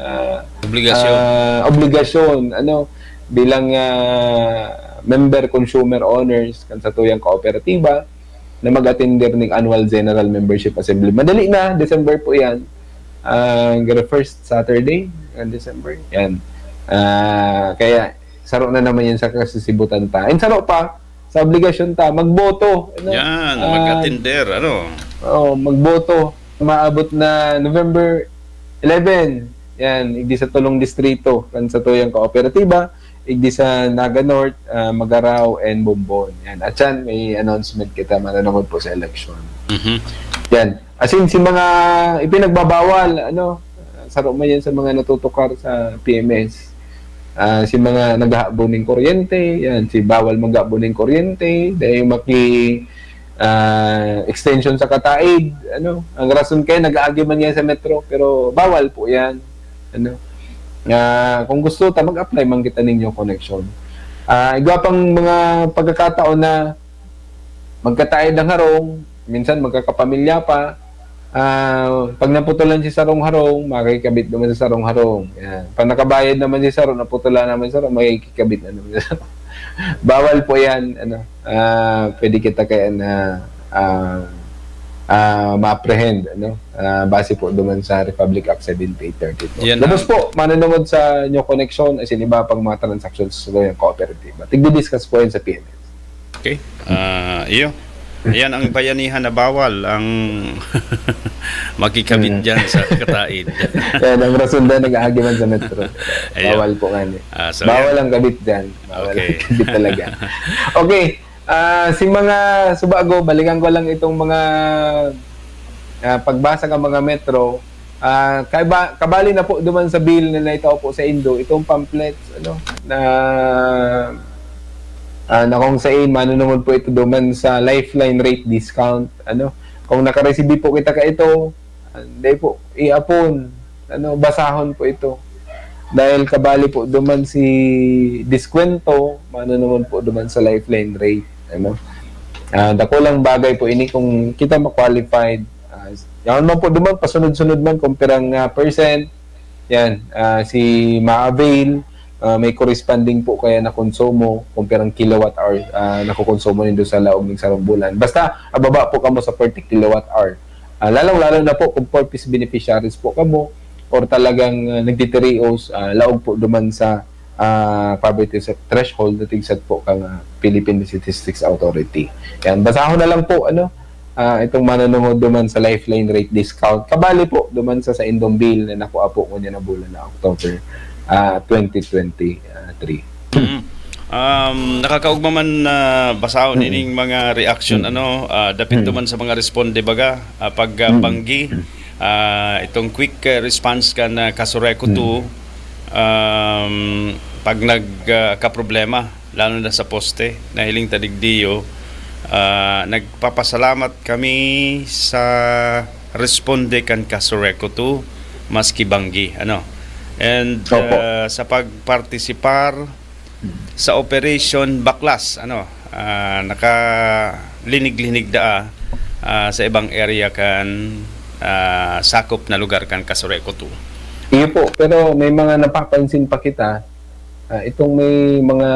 obligasyon. Bilang member consumer owners kan sa tuyang kooperatiba na mag-attender ng annual general membership assembly. Madali na, December po yan. First Saturday in December. Yan. Kaya saro na naman yan sa kasisibutan And saro pa sa obligasyon magboto. Yan, mag-attender, magboto. Maabot na November 11. Yan, igdi sa tulong distrito kan sa tuyang kooperatiba, igdi sa Naga North, Magaraw and Bombon. Yan. At yan, may announcement kita mananungod po sa election. Yan. As in, si mga ipinagbabawal, saro man yan sa mga natutukar sa PMS. Si mga naghahabon ng kuryente, yan, si bawal maghahabon ng kuryente, dahil extension sa kataid, ang rason kayo, nag-aagi man yan sa metro, pero bawal po yan. Kung gusto, mag-apply man kita ninyo connection. Iba pang mga pagkakataon na magkataid ng harong, minsan magkakapamilya pa, pag naputulan si sarong harong, makikabit naman sa sarong harong. Yan. Pag nakabayad naman si sarong, naputulan naman si sarong, makikabit na naman sa sarong. Bawal po yan. Pwede kita kaya na ma-apprehend. Base po duman sa Republic Act 7832. Tapos po, manunungod sa new connection as in iba pang mga transactions sa yung cooperative. Tigdi-discuss po yun sa PNS. Okay. Iyo. Ayan ang bayanihan na bawal ang makikabit dyan sa kataid. Yan ang rason na nag-aagiman sa metro. Bawal po nga niya. Bawal ang kabit dyan. Bawal ang kabit talaga. Okay. Si mga subago, balikan ko lang itong mga pagbasa ng mga metro. Kabali na po duman sa bill na naitaw po sa Indo, itong pamphlets na kung saan manunungod po ito duman sa lifeline rate discount. Kung nakareceive po kita ka ito, hindi po iapon, basahon po ito. Dahil kabali po duman si diskwento, manunungod po duman sa lifeline rate. Dako lang bagay po ini kung kita ma-qualified. Yan man po duman, pasunod-sunod man kung pirang percent. Yan, si ma-avail, may corresponding po kaya na konsumo kung pirang kilowatt hour nakukonsumo nindo sa laog ng sarong bulan. Basta ababa po kamo sa 40 kilowatt hour. Lalong-lalo na po kung purpose beneficiaries po kamo or talagang nagtitirios, laog po duman sa poverty threshold na tigsat po kang Philippine Statistics Authority. Yan, basahon na lang po itong manunungod duman sa lifeline rate discount. Kabali po duman sa Indong Bill na nakuha po ko niya na bulan na October 2023. Nakakaugma man basahon ining mga reaction dapit duman sa mga responde baga pag banggi itong quick response kan Kasureko 2 pag nagka-problema lalo na sa poste na hiling tadigdiyo, nagpapasalamat kami sa responde kan Kasureko 2 maski banggi and sa pagpartisipar sa Operation Baklas nakalinig-linig sa ibang area kan sakop na lugar kan Kasureko 2. Iyo po, pero may mga napapansin pa kita itong may mga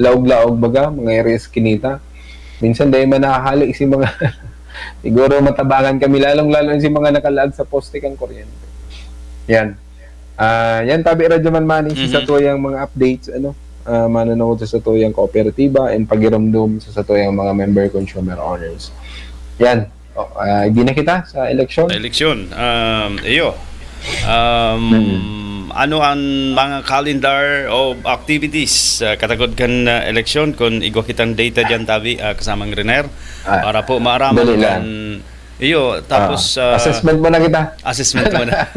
laog-laog baga, mga areas kinita. Minsan dahil manahalik si mga siguro matabangan kami lalong-lalo si mga nakalaag sa poste kang kuryente. Yan. Yan tabi radyo man mani sa tuyang mga updates manunungod sa tuyang kooperatiba and pagiramdum sa tuyang mga member consumer owners. Yan. Hindi na kita sa eleksyon. Iyo. Ano ang mga calendar of activities katagod kan eleksyon kung igwa kitang data dyan tabi kasamang Rener para po maaraman kan iyo tapos assessment mo na kita. Assessment mo na.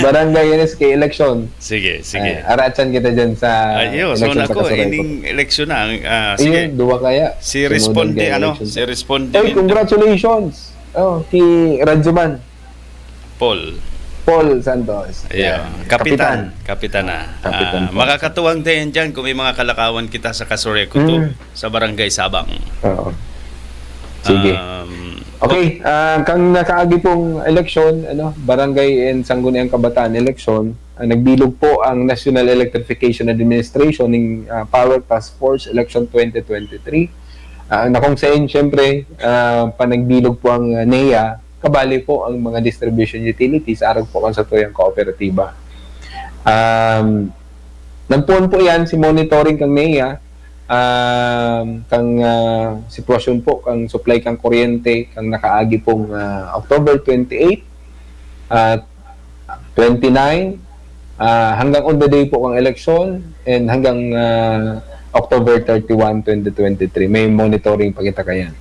Barangay NSK election. Sige. Arachan kita dyan sa so nako ining eleksyon na sige. Duwa kaya. Si responde si responde. Hey, congratulations. Kay Radyoman. Paul Santos. Kapitan na. Makakatuwang din dyan kung may mga kalakawan kita sa Kasureko 2 sa Barangay Sabang. Sige. Okay, kang nakaagi pong eleksyon, Barangay and Sangguniang Kabataan election, nagbilog po ang National Electrification Administration ng Power Task Force Election 2023. Na kung saan, syempre, panagbilog po ang NEA, kabali po ang mga distribution utilities arag po kan sa tuyang kooperatiba. Nagpuan po yan si monitoring kang NEA kang sitwasyon po kang supply kang kuryente kang nakaagi pong October 28 29 hanggang on the day po kang election and hanggang October 31, 2023 may monitoring pa kita kayan.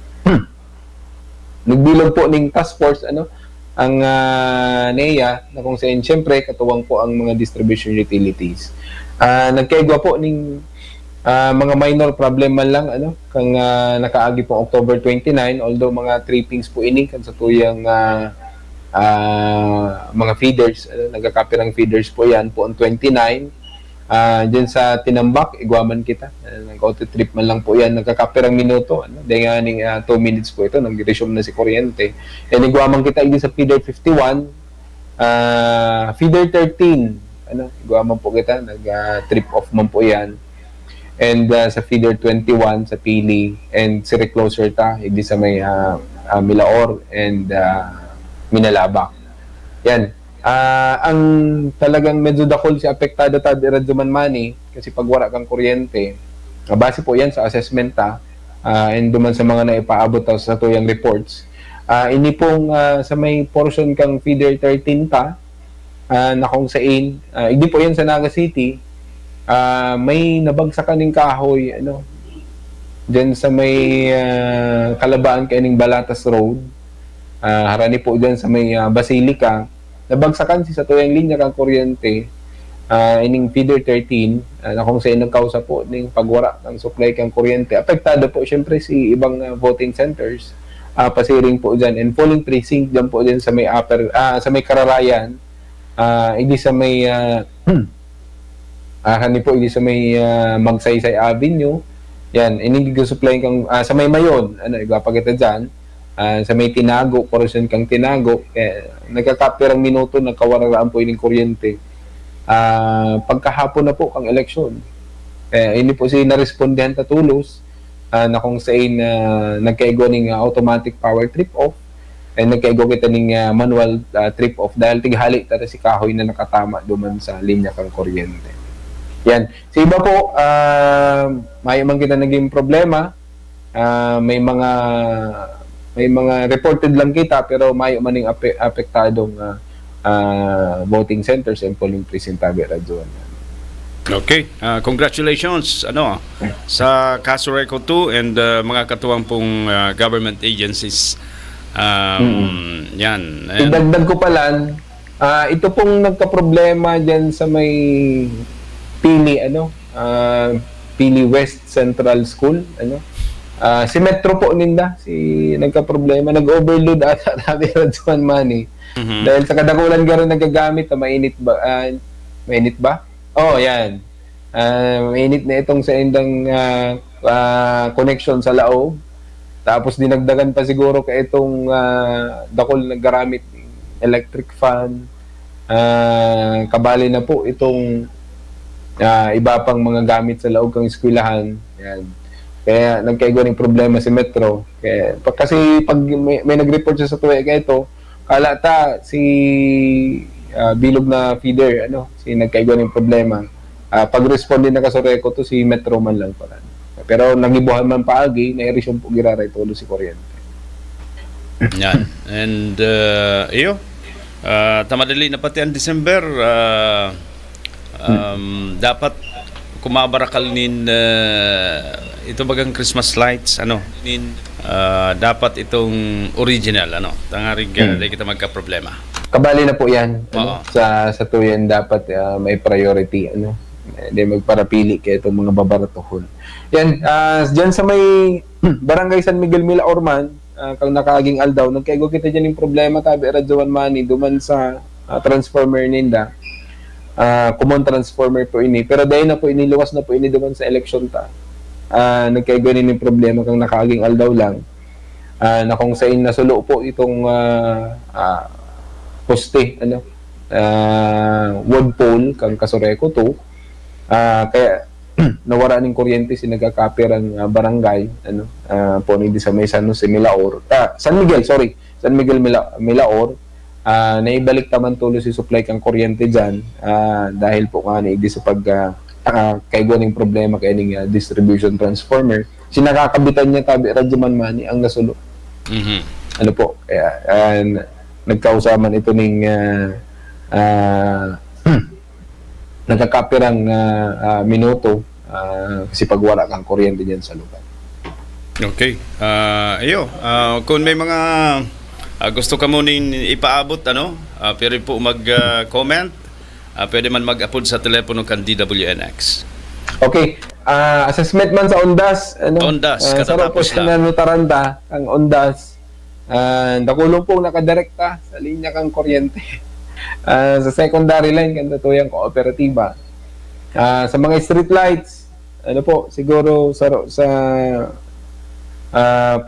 nagbilog po ning task force ang NEA na kung saan syempre katuwang po ang mga distribution utilities. Nagkaigwa po ning mga minor problem man lang kang nakaagi po October 29, although mga trippings po ini kan sa tuyang mga feeders, nagkakapirang feeders po yan po on 29. Dyan sa Tinambak, igwaman kita. Nag-auto trip man lang po yan. Nagkakapirang minuto. Dahil nga 2 minutes po ito. Nag-resume na si kuryente. And igwaman kita hindi sa feeder 51. Feeder 13. Igwaman po kita. Nag-trip off man po yan. And sa feeder 21 sa Pili. And si recloser ta. Hindi sa may Milaor and Minalabak. Yan. Ang talagang medyo dakol si apektado ta dira Dumanmani kasi pag wala kang kuryente, base po yan sa assessment and duman sa mga naipaabot sa tuyang reports. Ini pong sa may portion kang feeder 13 na kung saan hindi po yan sa Naga City, may nabagsakan ng kahoy dyan sa may kalabaan kaning Balatas Road, harani po dyan sa may Basilica. Nabagsakan si sa tuyang linya kang kuryente ining feeder 13 na kung saan nagkausa po ning pagwara ng supply kang kuryente. Apektado po syempre si ibang voting centers, pasiring po dyan and polling precinct dyan po dyan sa may sa may Kararayan, hindi sa may hani po hindi sa may Magsaysay Avenue. Yan, ining supply kang sa may Mayon, igapagita dyan. Sa may Tinago, portion kang Tinago, nagkakapirang minuto, nagkawararaan po ining kuryente. Pagkahapon na po kang eleksyon. Ini po si narespondihan tatulos na kung saan nagkaigo ng automatic power trip-off and nagkaigo kita ng manual trip-off dahil tighali tara si kahoy na nakatama duman sa linya kang kuryente. Yan. Sa iba po, may man kita naging problema, may mga reported lang kita pero may maning apektadong voting centers and polling precinct radyoan. Okay, congratulations sa Caso Reco 2 and mga katuwang pong government agencies. Yan. Idagdag ko pala, ito pong nagka-problema diyan sa may Pili Pili West Central School, si Metro po ninda, nagka-problema, nag-overload ata nabi radyoan money. Dahil sa kadakulan gano'n nagagamit, mainit ba? Mainit ba? Oh, yan. Mainit na itong sa indang connection sa laog. Tapos dinagdagan pa siguro ka itong dakol naggaramit electric fan. Kabali na po itong iba pang mga gamit sa laog kang eskwelahan. Yan. Kaya nagkaigo ng problema si Metro. Kasi pag may nag-report siya sa tuwi kaya ito, kalata si bilog na feeder, si nagkaigo ng problema. Pag-respond din na Caso Reco to si Metro man lang pala. Pero nagibuhan man paagi, na-erisyon po giraray tulo si kuryente. Yan. And tamadali na pati ang December, dapat kumabarakal nin ito bagang Christmas lights dapat itong original tangarig di kita magka-problema. Kabali na po yan sa tuyan dapat may priority di magparapili kay itong mga babaratohon. Yan diyan sa may Barangay San Miguel Milaor man kang nakaaging aldaw nagkaigo kita diyan yung problema tabi radyoan mani duman sa transformer ninda. Common transformer po ini pero dahil na po iniluwas na po ini duman sa election nagkaigo nin yung problema kang nakaaging aldaw lang na kung saan nasulo po itong poste wood pole kang Caso Reco 2 kaya nawara ng kuryente si nagkakapirang barangay po hindi sa may San Miguel Milaor naibalik taman tulo si supply kang kuryente dyan dahil po nga hindi sa kaigo ng problema kay ning distribution transformer sinakakabitan niya tabi radyoman mani ang nasulo. Po kaya nagkausaman ito ning nagkakapirang minuto kasi pagwala kang kuryente diyan sa lugar. Okay. Kung may mga gusto ka mo ning ipaabot, pwede po mag-comment. Pwede man mag-upload sa telepono kan DWNX. Okay. Assessment man sa Ondas. Ondas, katatapos lang. Sa Taranta, ang Ondas. Nakulong po nakadirekta sa linya kang kuryente. Sa secondary line, kanto tuyang kooperatiba. Sa mga street lights, siguro sa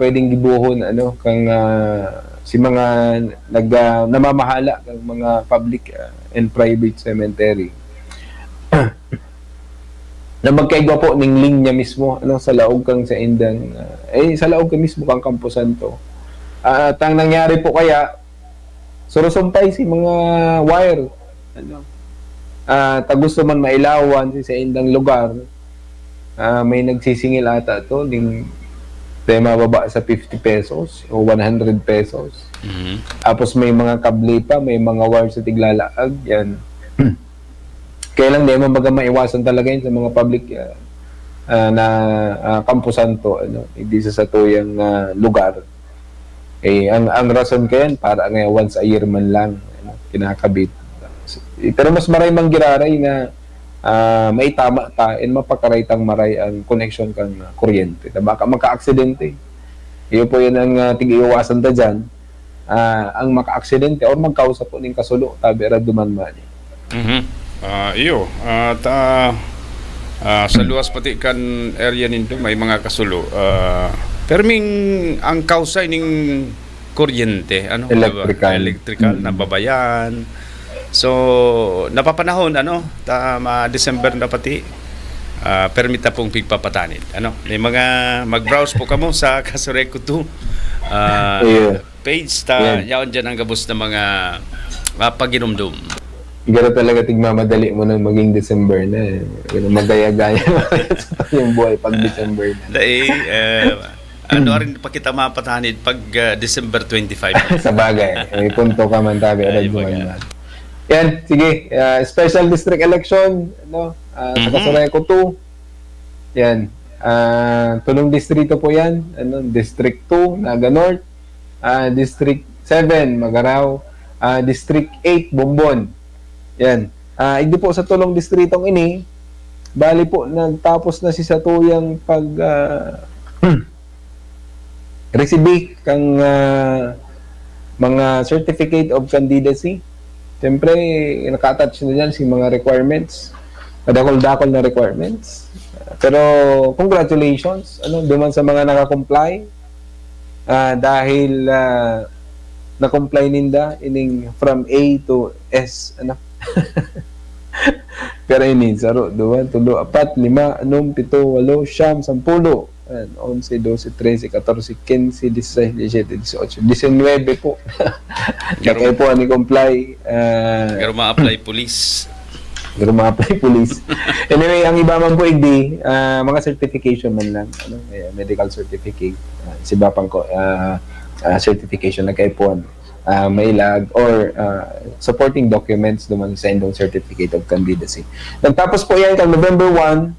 pwedeng gibuhon, kang si mga namamahala ng mga public and private cemetery. Na magkaigwa po ng linya mismo sa laog kang sa indang sa laog kang mismo kang Campo Santo. At ang nangyari po kaya surusumpay si mga wire gusto man mailawan sa indang lugar, may nagsisingil ata to ding mababa sa 50 pesos o 100 pesos. Tapos may mga kable pa, may mga wire sa tiglalaag yan. Kaya lang di mabaga maiwasan talaga yun sa mga public na Campo Santo, hindi sa tuyang lugar. Ang rason kayan para ngayon once a year man lang kinakabit. Pero mas maray mang giraray na may tama ta and mapakaritang maray ang connection kang kuryente. Baka magka-aksidente. Iyo po yun ang tig-iwasan ta dyan. Ang maka-aksidente or magkausap po ng kasulo tabi ra dumanman. Sa luwas pati kan area nindo may mga kasulo. Perming ang kausa ning kuryente, electrical na babayan. So napapanahon December na pati permita pong pigpapatanid. May mga mag-browse po kamo sa Kasureco 2 page yaon diyan ang gabos na mga paginumdum. Siguro talaga tigmamadali mo nang maging December na. Magdaya-gaya yung buhay pag December na. Rin pa kita mapatanid pag December 25. Sa bagay. May punto ka man tabi. Yan, sige. Special district election sa Kasureco 2. Yan. Tulong distrito po yan. District 2, Naga North. District 7, Magaraw. District 8, Bombon. Yan. Hindi po sa tulong distritong ini, bali po, nagtapos na si Satuyang pag receive kang mga certificate of candidacy. Siyempre, naka-attach na dyan si mga requirements, kadakol-dakol na requirements. Pero, congratulations, duman sa mga naka-comply dahil na-comply ninda ining from A to S, Pero ini 0, 2, 3, 4, 5, 6, 7, 8, 9, 10, 11, 12, 13, 14, 15, 16, 17, 18, 19 po. Kaya po ni comply. Pero ma-apply police. Anyway, ang iba man po mga certification man lang, medical certificate, si Bapang ko certification na kay po may lag or supporting documents naman sa indong certificate of candidacy. Nagtapos po yan kang November 1,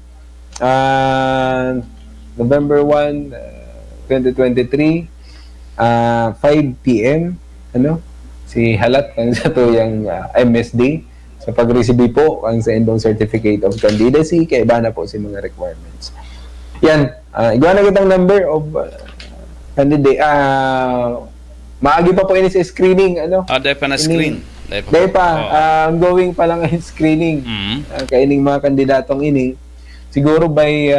2023, 5 p.m. Si Halat ang sa tuyang MSD sa pag-receive po ang sa indong certificate of candidacy kaya iba na po si mga requirements. Yan, igawa na kitang number of candidate. Maagi pa po ini sa screening, Dahil pa na screen. Dahil pa, ongoing pa lang ang screening. Kaya ining mga kandidatong ini, siguro by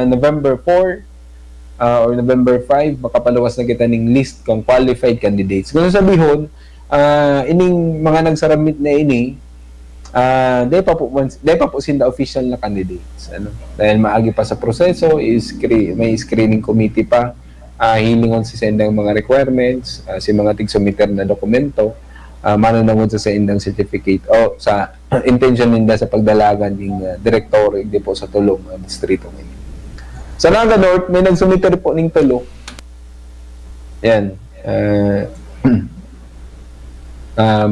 November 4 or November 5, makapaluwas na kita ng list kung qualified candidates. Kung sabihon, ining mga nagsaramit na ini, dahil pa po sinda official na candidates. Dahil maagi pa sa proseso, may screening committee pa, hilingon sa indang mga requirements, si mga tig-submitter na dokumento, manunangon sa indang certificate o sa intention ninda sa pagdalagan ng direktor di po sa tulong distrito ngayon. Sa Naga North, may nag-submitter po ng tulong. Yan.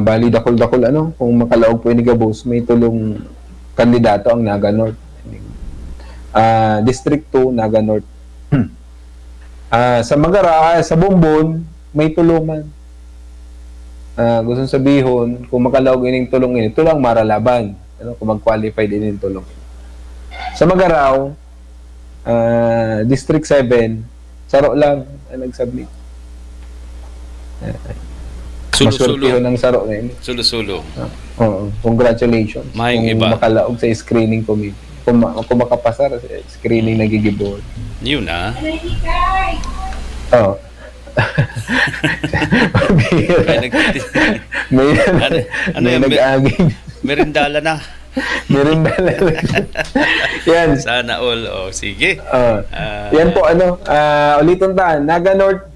Bali dakol-dakol kung makalaog po ni Gabos, may tulong kandidato ang Naga North. District 2, Naga North Sa Magara, sa Bumbon, may tuluman. Gusto sabihon, kung makalaog ining tulong ini, ito lang maralaban. Ano, kung mag-qualify din yung tulong. Sa Magaraw, District 7, saro lang ang nag-submit. Sulo-sulo. ng saro na yun. Sulo-sulo. Congratulations. Mahing kung iba. Makalaog sa screening committee. Kung makapasa sa screening nagigibon. Yun na. Oo. may nag-aging. Merindala na. Merindala na. Yan. Sana all. Sige. Yan po, ulitin ta. Naga North,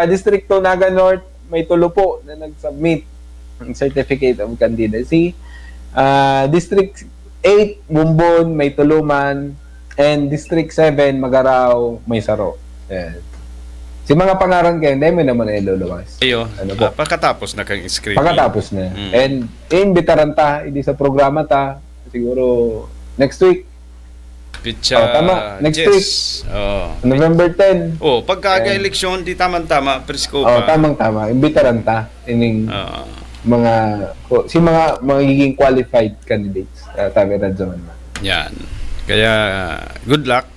District 2 Naga North, may tulo po na nag-submit ng Certificate of Candidacy. District 8, Bumbon, may tuluman. And District 7, Magaraw, may saro. Yan. Si mga pangaran kayo, hindi mo naman na iluluwas. Ayo, pagkatapos na kang screening. Pagkatapos na. And imbitaran ta, hindi sa programa ta, siguro next week. Pitsa, tama, next week. November 10. Pagkaga-eleksyon, di tamang-tama, presko pa. Tamang-tama. Imbitaran ta, ining mga magiging qualified candidates. Tabi radyo man. Yan. Kaya, good luck,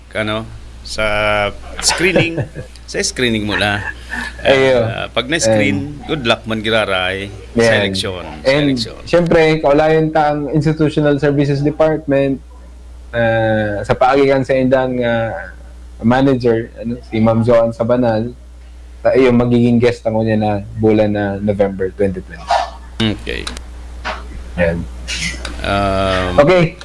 sa screening. Sa screening mo na. Pag na-screen, good luck man giraray sa eleksyon. And syempre, kaulayan ta ang Institutional Services Department sa paagikan sa indang manager, si Ma'am Joan Sabanal, yung magiging guest ang niya na bulan na November 2020. Okay. Yan. Okay.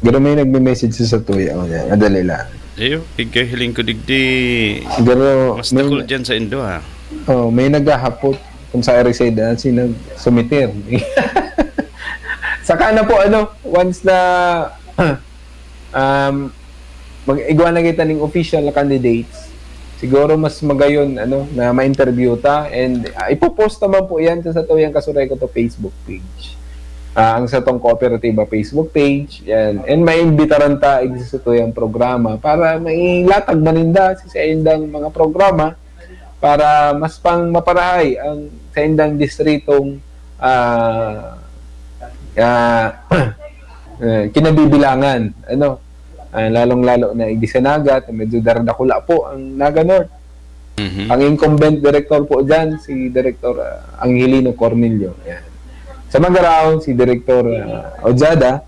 Pero may nagme-message sa tuya. Madali lang. Ayo, hiling ko digdi. Pero mas takol dyan sa Indo, ha? May naghahapot kung sa RSA sinag sumitir. Saka na po, once na mag-igwa na kita ng official na candidates, siguro mas magayon, na ma-interview ta, and ipopost naman po yan sa Tuyang Kasurekoto to Facebook page. Ang sa tong Kooperatiba Facebook page, yan. And may imbitaran ta sa Tuyang programa para mailatag maninda sa indang mga programa para mas pang maparahay ang sa indang distritong kinabibilangan. Lalong-lalo na Igdisanagat, medyo daradakula po ang Naga North. Ang incumbent director po dyan, si Director Angelino Cornelio. Yan. Sa Magaraw, si Director Ojada,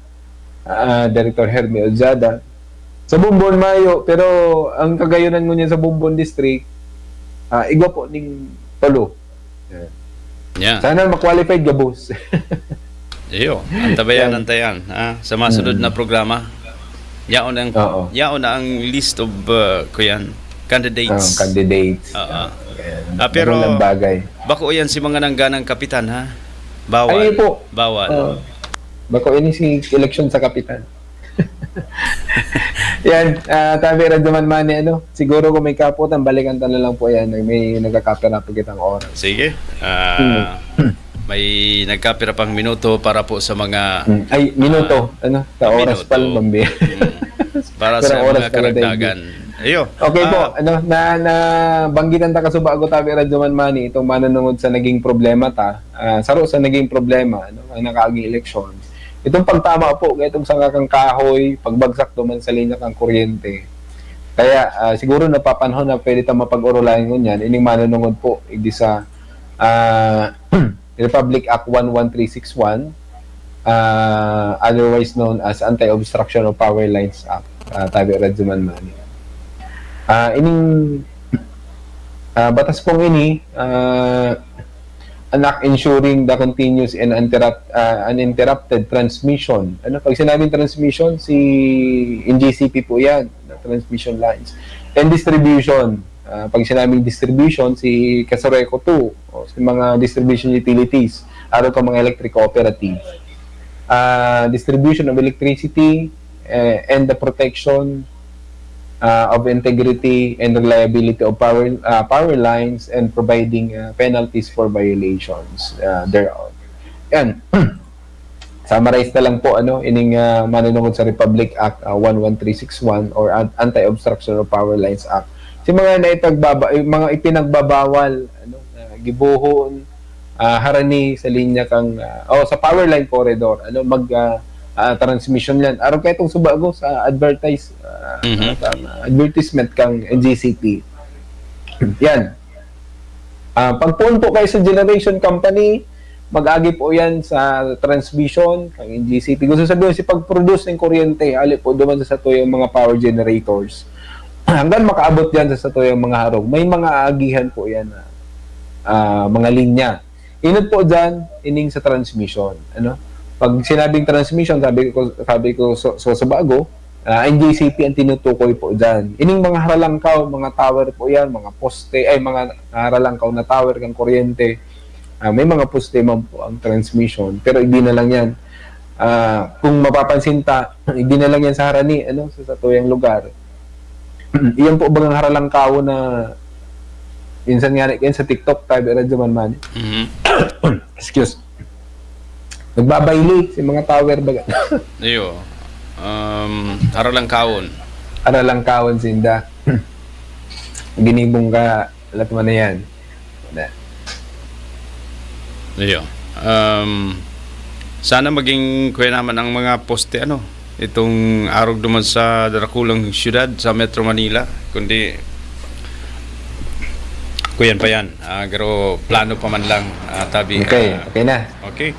Director Hermie Ojada. Sa Bumbon, Mayo, pero ang kagayunan mo niya sa Bumbon District, igwa po ning tulo. Yeah. Sana ma-qualified gabos. Iyo, antabayan. Sa masunod na programa, yaon na ang list of candidates. Candidates. Pero bako yan si mga nangganang kapitan, ha? Bawal. Ay po. Bawal. Bako ini si election sa kapitan. Yan, tabi radyaman mani, siguro kung may kaputan, balikan ta na lang po yan. May nagkakapira po kitang oras. Sige. May nagkapira pang minuto para po sa mga... minuto. Sa oras pal, bambi. Para sa mga karagdagan. Ayo. Okay po, banggitan ta kasuba ako tabi radyaman mani, itong manunungod sa naging problema ta. Saro sa naging problema, ang nakaaging eleksyon. Itong pagtama po, itong sangakang kahoy, pagbagsak duman sa linya kang kuryente. Kaya siguro napapanahon na pwede ta mapag-urulayan ngunyan, ining manunungod po, igdi sa Republic Act 11361, otherwise known as Anti-Obstruction of Power Lines Act, tabi radyaman mani. Ining batas pong ini anak ensuring the continuous and uninterrupted transmission. Pag sinabing transmission, in GCP po yan, transmission lines. And distribution. Pag sinabing distribution, si Kasureco 2, si mga distribution utilities, araw ka mga electric cooperative. Distribution of electricity and the protection of integrity and reliability of power lines and providing penalties for violations thereof. Yan. summarize na lang po ining manunungod sa Republic Act 11361 or Anti-Obstruction of Power Lines Act. Si mga mga ipinagbabawal gibuhon harani sa linya kang sa power line corridor mag transmission yan aron kay itong subago sa advertisement kang GCP. Yan. Pagpuon po kayo sa generation company, mag-agi po yan sa transmission kang GCP. Gusto sabihin si pag-produce ng kuryente, ali po duman sa tuyong mga power generators. Hanggang makaabot yan sa tuyong mga harong, may mga agihan po yan mga linya. Inod po dyan, ining sa transmission. Pag sinabing transmission, sabi ko sa bago, NGCP ang tinutukoy po dyan. Ining mga haralangkaw, mga tower po yan, mga poste, mga haralangkaw na tower kang kuryente. May mga poste man po ang transmission, pero hindi na lang yan. Kung mapapansin hindi na lang yan sa harani, sa tuyang lugar. Iyan po bagang haralangkaw na minsan nga sa TikTok, tabi radyo man. Excuse. Nagbabayli si mga tower baga. Iyo. Haralangkawon. Haralangkawon sinda. Ginibong ka, alat mo na yan. Iyo. Sana maging kuya naman ang mga poste itong arog duman sa darakulang syudad sa Metro Manila, kundi kuyan pa yan. Pero plano pa man lang tabi. Okay na. Okay.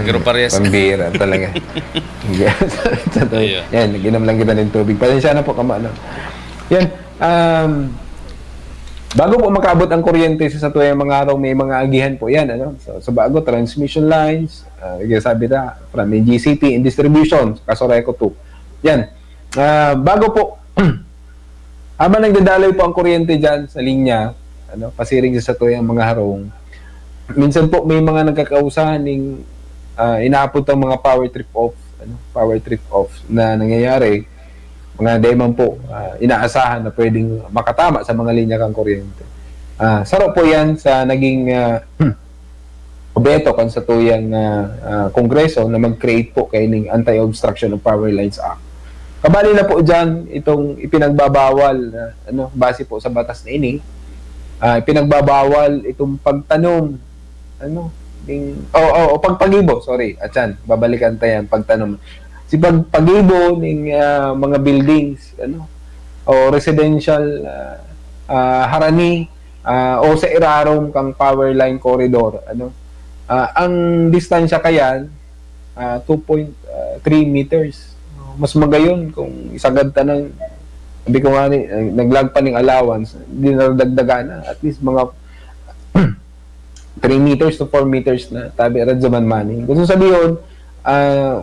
Pero parehas. Pambira talaga. Yan, naginom lang kita ng tubig. Pasensya na po kama. Yan. Bago po makaabot ang kuryente sa tuyang mga araw, may mga agihan po yan. So bago, transmission lines, sabi na, from GCP in distribution, Casoreco 2. Yan. Bago po, habang nagdadaloy po ang kuryente dyan sa linya, pasiring sa tuyang mga harong, minsan po may mga nagkakausahan ng inaapot ang mga power trip off na nangyayari. Mga dayman po inaasahan na pwedeng makatama sa mga linya kang kuryente. Sarap po yan sa naging obeto kan sa tuyang kongreso na mag-create po kay ning Anti-Obstruction of Power Lines Act. Kabali na po dyan itong ipinagbabawal base po sa batas na ini, ipinagbabawal itong pagtanom pagpagibo, sorry, atyan, babalikan tayo pagtanom. Si pagpagibo ng mga buildings, o residential harani, o sa irarom kang power line corridor, ang distansya kayan 2.3 meters. Mas magayon kung isagad ta ng sabi ko nga naglag pa ng allowance, hindi na dagdagan na at least mga 3 meters to 4 meters na tabi radyo man. Gusto sabihin,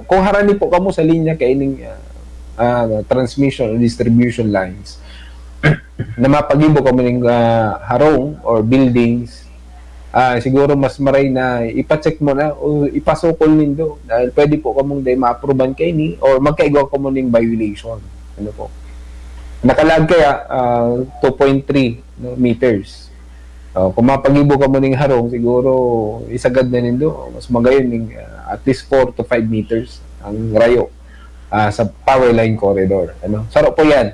kung harani po kamo sa linya kaining transmission or distribution lines na mapagibo kamo ng harong or buildings, siguro mas maray na ipacheck mo na o ipasukol nindo dahil pwede po kamong day ma-approvean kay ni or magkaigo kamo ng violation. Po? Nakalag kaya 2.3 meters. Kung mapagibo ka mo ng harong, siguro isagad na nindo. Mas magayon ng at least 4 to 5 meters ang rayo sa power line corridor. Sarap po yan.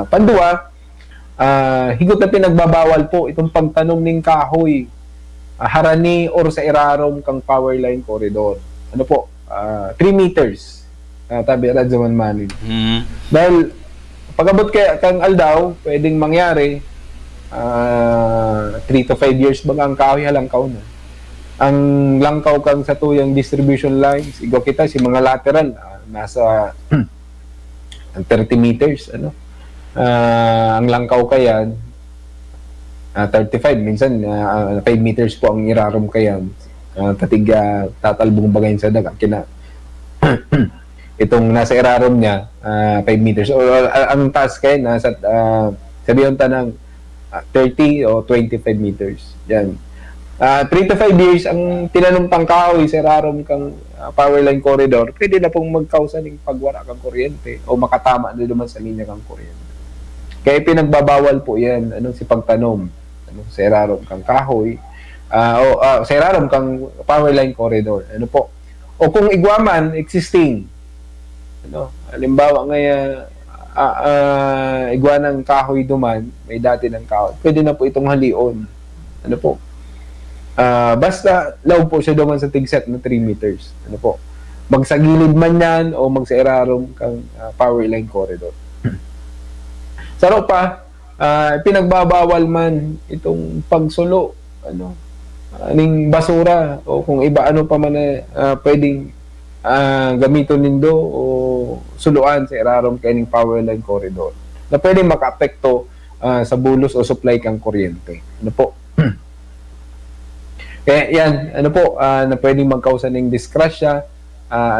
Pandua, higot na pinagbabawal po itong pagtanom ng kahoy, harani or sa irarom kang power line corridor. 3 meters. Tabi radyo man. Dahil pag-abot kang aldaw, pwedeng mangyari 3 to 5 years baga ang kahoy halangkaw na. Ang langkaw kang sa tuyang distribution lines, igaw kita si mga lateral nasa 30 meters ang langkaw kayan 35 minsan 5 meters po ang irarom kayan tatalbong bagayin sa daga kina itong nasa irarom niya 5 meters o ang taas kayo nasa sabihin tanang 30 o 25 meters yan. 3 to 5 years ang tinanumpang kahoy sa irarom kang power line corridor, pwede na pong magkausa ng pagwara kang kuryente o makatama na naman sa linya kang kuryente. Kaya pinagbabawal po yan si pagtanom sa irarom kang kahoy o sa irarom kang power line corridor. O kung igwaman, existing. Ano? Halimbawa ngayon, igwanang kahoy duman, may dati ng kahoy, pwede na po itong halion. Ano po? Basta law po siya duman sa tigset na 3 meters. Ano po? Magsagilid man yan o magsairarom kang power line corridor. Saro pa, pinagbabawal man itong pagsulo, aning basura o kung iba ano pa man na pwedeng gamiton nindo o suluan sa irarom kaning power line corridor na pwedeng makaapekto sa bulos o supply kang kuryente. Ano po? Kaya yan, na pwedeng magkausa ng disgrasya,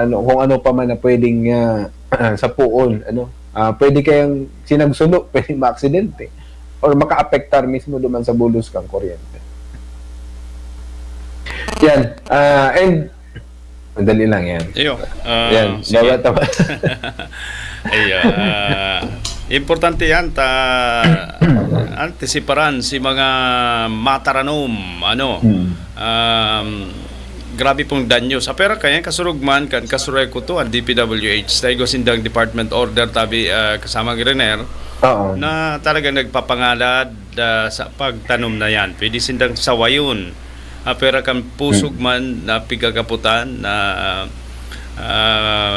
kung ano pa man na pwedeng sa puon, pwede kayang sinagsulo, pwedeng ma-aksidente or maka-apektar mismo duman sa bulos kang kuryente. Yan, and madali lang yan. Yan, importante yan antisiparan si mga mataranom grabe pong danyo sa pera kaya kasurugman kan kasuray ko to ang DPWH tayo sindang department order tabi kasama Grener na talagang nagpapangalad sa pagtanom na yan pwede sindang sawayon pera kan pusog man na pigagaputan na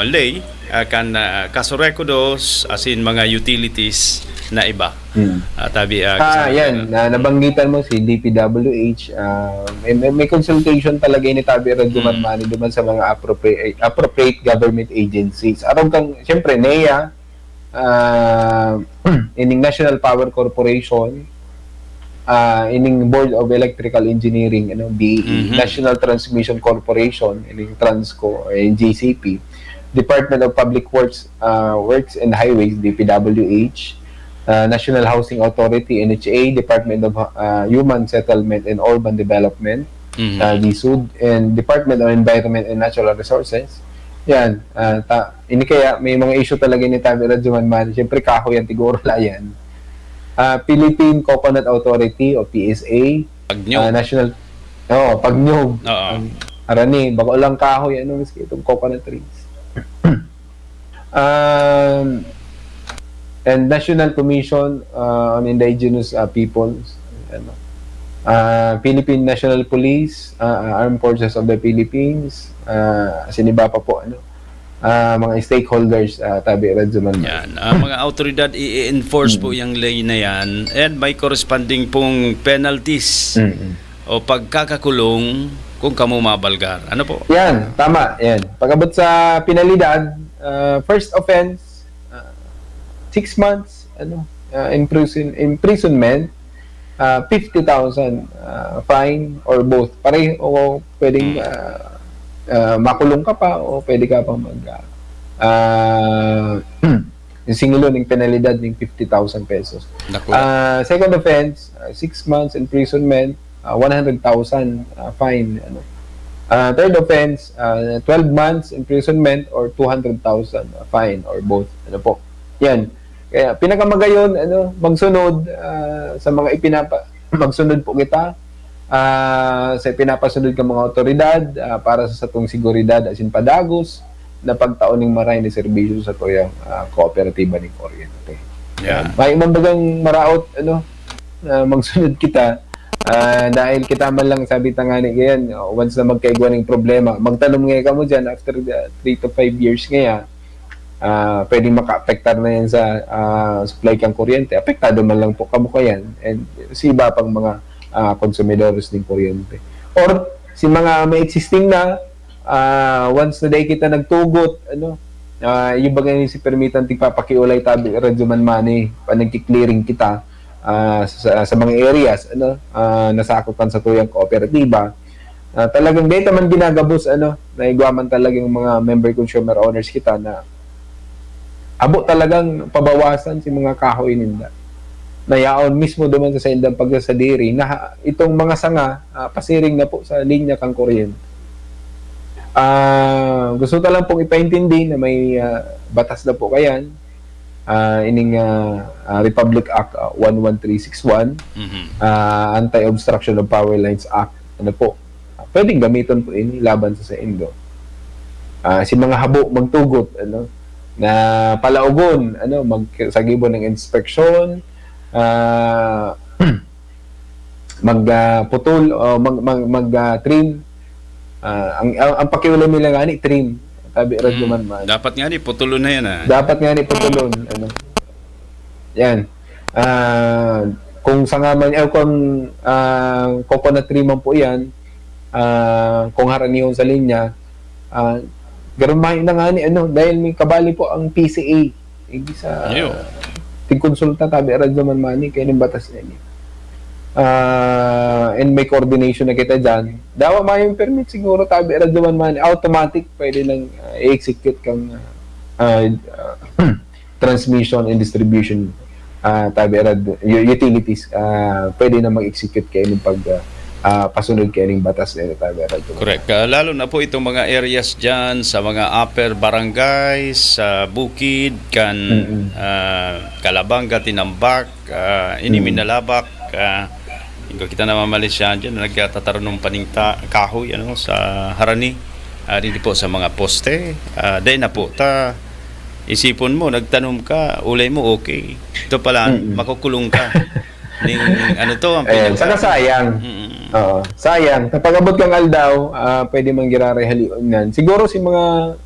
lay kan kasuray ko dos asin mga utilities na iba. Tabi yan, nabanggitan mo si DPWH, may consultation talaga ni Tabi Radyoman Mani duman sa mga appropriate government agencies. Aron kang siyempre NEA, ining National Power Corporation, ining Board of Electrical Engineering, BE, National Transmission Corporation, ining Transco, JCP, Department of Public Works and Highways, DPWH, National Housing Authority, NHA, Department of Human Settlement and Urban Development, DSUD, and Department of Environment and Natural Resources. Yan. Ini kaya may mga issue talaga ni Tabi Radyoman Mani. Siyempre, kahoy yan, tiguro la yan. Philippine Coconut Authority o PSA. Pagnyog. National, Pagnyog. Arani, bago lang kahoy, itong coconut trees. And National Commission on Indigenous Peoples, Philippine National Police, Armed Forces of the Philippines, siniba pa po, mga stakeholders, Tabi Radyoman. Yan, mga autoridad i-enforce po yung lay na yan and may corresponding pong penalties o pagkakakulong kung kamo mabalgar. Ano po? Yan, tama. Yan. Pag-abot sa penalidad, first offense, 6 months imprisonment, 50,000 fine or both. Pareho o pwedeng makulong ka pa o pwede ka pang singilo ng penalidad ng 50,000 pesos. Second offense, 6 months imprisonment, 100,000 fine. Third offense, 12 months imprisonment or 200,000 fine or both. Ano po? Yan. Kaya pinakamagayon, magsunod sa mga magsunod po kita sa pinapasunod ka mga otoridad para sa satong seguridad asin padagos na pagtaon ng maray ni serbisyo sa tuyang kooperatiba ni kuryente. Yeah. May mambagang maraot magsunod kita dahil kita man lang sabi tangani ngayon once na magkaigwa ng problema magtanong ngayon ka mo dyan after 3 to 5 years ngayon pwedeng maka-apektar na yan sa supply kang kuryente. Apektado man lang po kabuka yan and si iba pang mga konsumidores ng kuryente. Or si mga may existing na once na day kita nagtugot yung bagay si permitan tigpapakiulay Tabi Radyoman Mani panagki-clearing kita sa mga areas nasakupan sa tuyang kooperatiba. Talagang data man ginagabos naigwaman talagang mga member consumer owners kita na abo talagang pabawasan si mga kahoy ninda. Nayaon mismo duman sa indang pagsasadiri na itong mga sanga pasiring na po sa linya kang kuryente. Gusto ta lang pong ipaintindi na may batas na po kayan ining Republic Act 11361 Anti-Obstruction of Power Lines Act. Pwedeng gamiton po ini laban sa Indo. si mga habo magtugot, ano, na palaugon, ano, magsagibon ng inspeksyon, magputol o mag-trim. Ang pakiulam nila nga ni trim. Sabi radyo man. Dapat nga ni putulon na yan. Dapat nga ni putulon. Ano. Yan. Kung sa nga man, kung coconut tree man po yan, kung haranihon sa linya, garumahin na nga ni, ano, dahil may kabali po ang PCA. Hindi sa tigkonsulta, tabi radyo man mani, kaya ng batas niya. And may coordination na kita dyan. Dawa may yung permit siguro, tabi radyo man, automatic pwede lang i-execute kang transmission and distribution tabi radyo, utilities, pwede na mag-execute kayo ng pasunod kayo ng batas na tabi radyo. Correct. Lalo na po itong mga areas dyan sa mga upper barangays, sa Bukid, Kalabanga, Tinambak, Iniminalabak, kita namamalis yan dyan, nagtataroon ng paning kahoy, ano, sa harani, dito po sa mga poste. Dahil na po, isipon mo, nagtanong ka, ulay mo, okay. Ito pala, makukulong ka. Ano to? Saka sayang. Sayang. Kapag abot kang aldaw, pwede mang giraray halion yan. Siguro si mga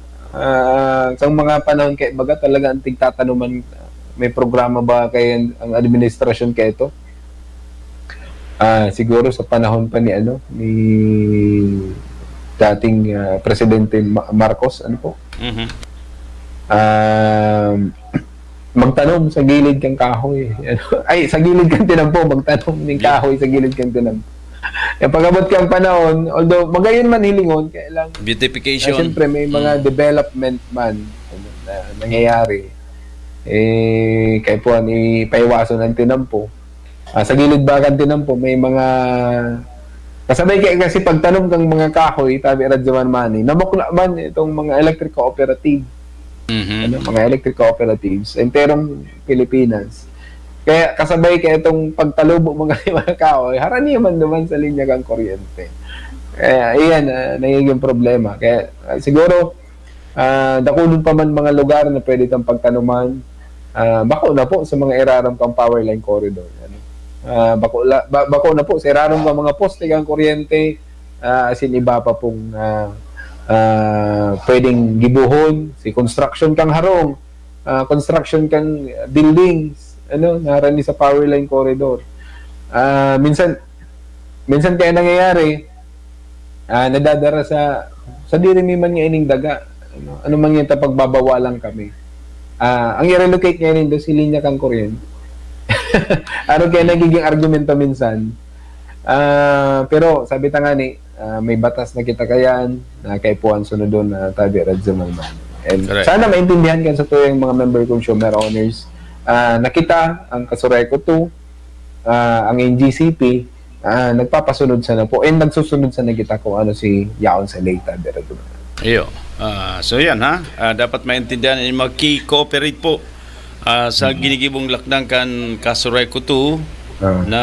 sa mga panahon kay baga talaga ang tigtatanuman, may programa ba kay ang administrasyon kay ito? Siguro sa panahon pa ni dating Presidente Marcos, ano po? Magtanom sa gilid kang kahoy. Ay, sa gilid kang tinampo, magtanom ng kahoy sa gilid kang tinampo. Pag-abot kang panahon, although magayon man hilingon, kailang beautification. Siyempre may mga development man na nangyayari. Kaya po ipaiwasan ng tinampo. Sa gilid bagan tinampo, may mga kasabay kaya kasi pagtanom kang mga kahoy, tabi radyaman mani, namukla man itong mga electric cooperative. Mga electric cooperatives enterong Pilipinas. Kaya kasabay kaya itong pagtalubo mga kahoy, harani man naman sa linya kang kuryente. Kaya iyan, nagiging problema. Kaya siguro, dakulun pa man mga lugar na pwede itong pagtanuman, bako na po sa mga iraram kang power line corridor. Bako na po sa iraram kang mga poste kang kuryente, as in iba pa pong pwedeng gibuhon, si construction kang harong, construction kang buildings, ano, narani sa power line corridor. Minsan kaya nangyayari, nadadara sa dirimi man nga ining daga, ano man yung pagbabawalan kami. Ang i-relocate ngayon doon si linya kang kuryente. Ano kaya nagiging argumento minsan. Pero sabi ta nga ni, may batas na kita kayan, na kay Puan sunodon na tabi radyaman man. And sana maintindihan kan sa tuyong mga member consumer owners, nakita ang Kasureko 2, ang NGCP, nagpapasunod sana po, and nagsusunod sana kita kung ano si Yaon sa Leyta. So yan ha, dapat maintindihan yung mag-cooperate po sa ginigibong lakdang kan Kasureko 2 na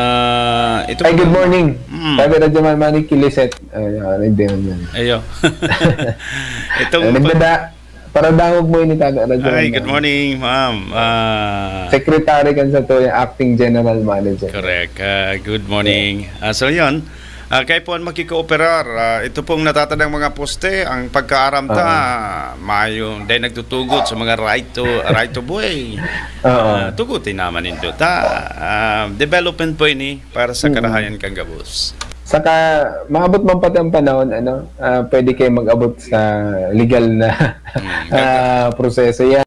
ito. Ay, good morning. Sabi na dyan mani Kiliset. Ayo. Itong para dangog mo ini taga. Ay, good morning, ma'am. Secretary kan sa to, yung acting general manager. Correct. Good morning. So yun, kayo po makikooperar. Ito pong natatandang mga poste, ang pagkaaramta, mayong dahil nagtutugot sa mga right to way. Tugutin naman ito. Development po ini para sa karahayan kang gabos. Saka, maabot man pati ang panahon, pwede kayo mag-abot sa legal na proseso yan.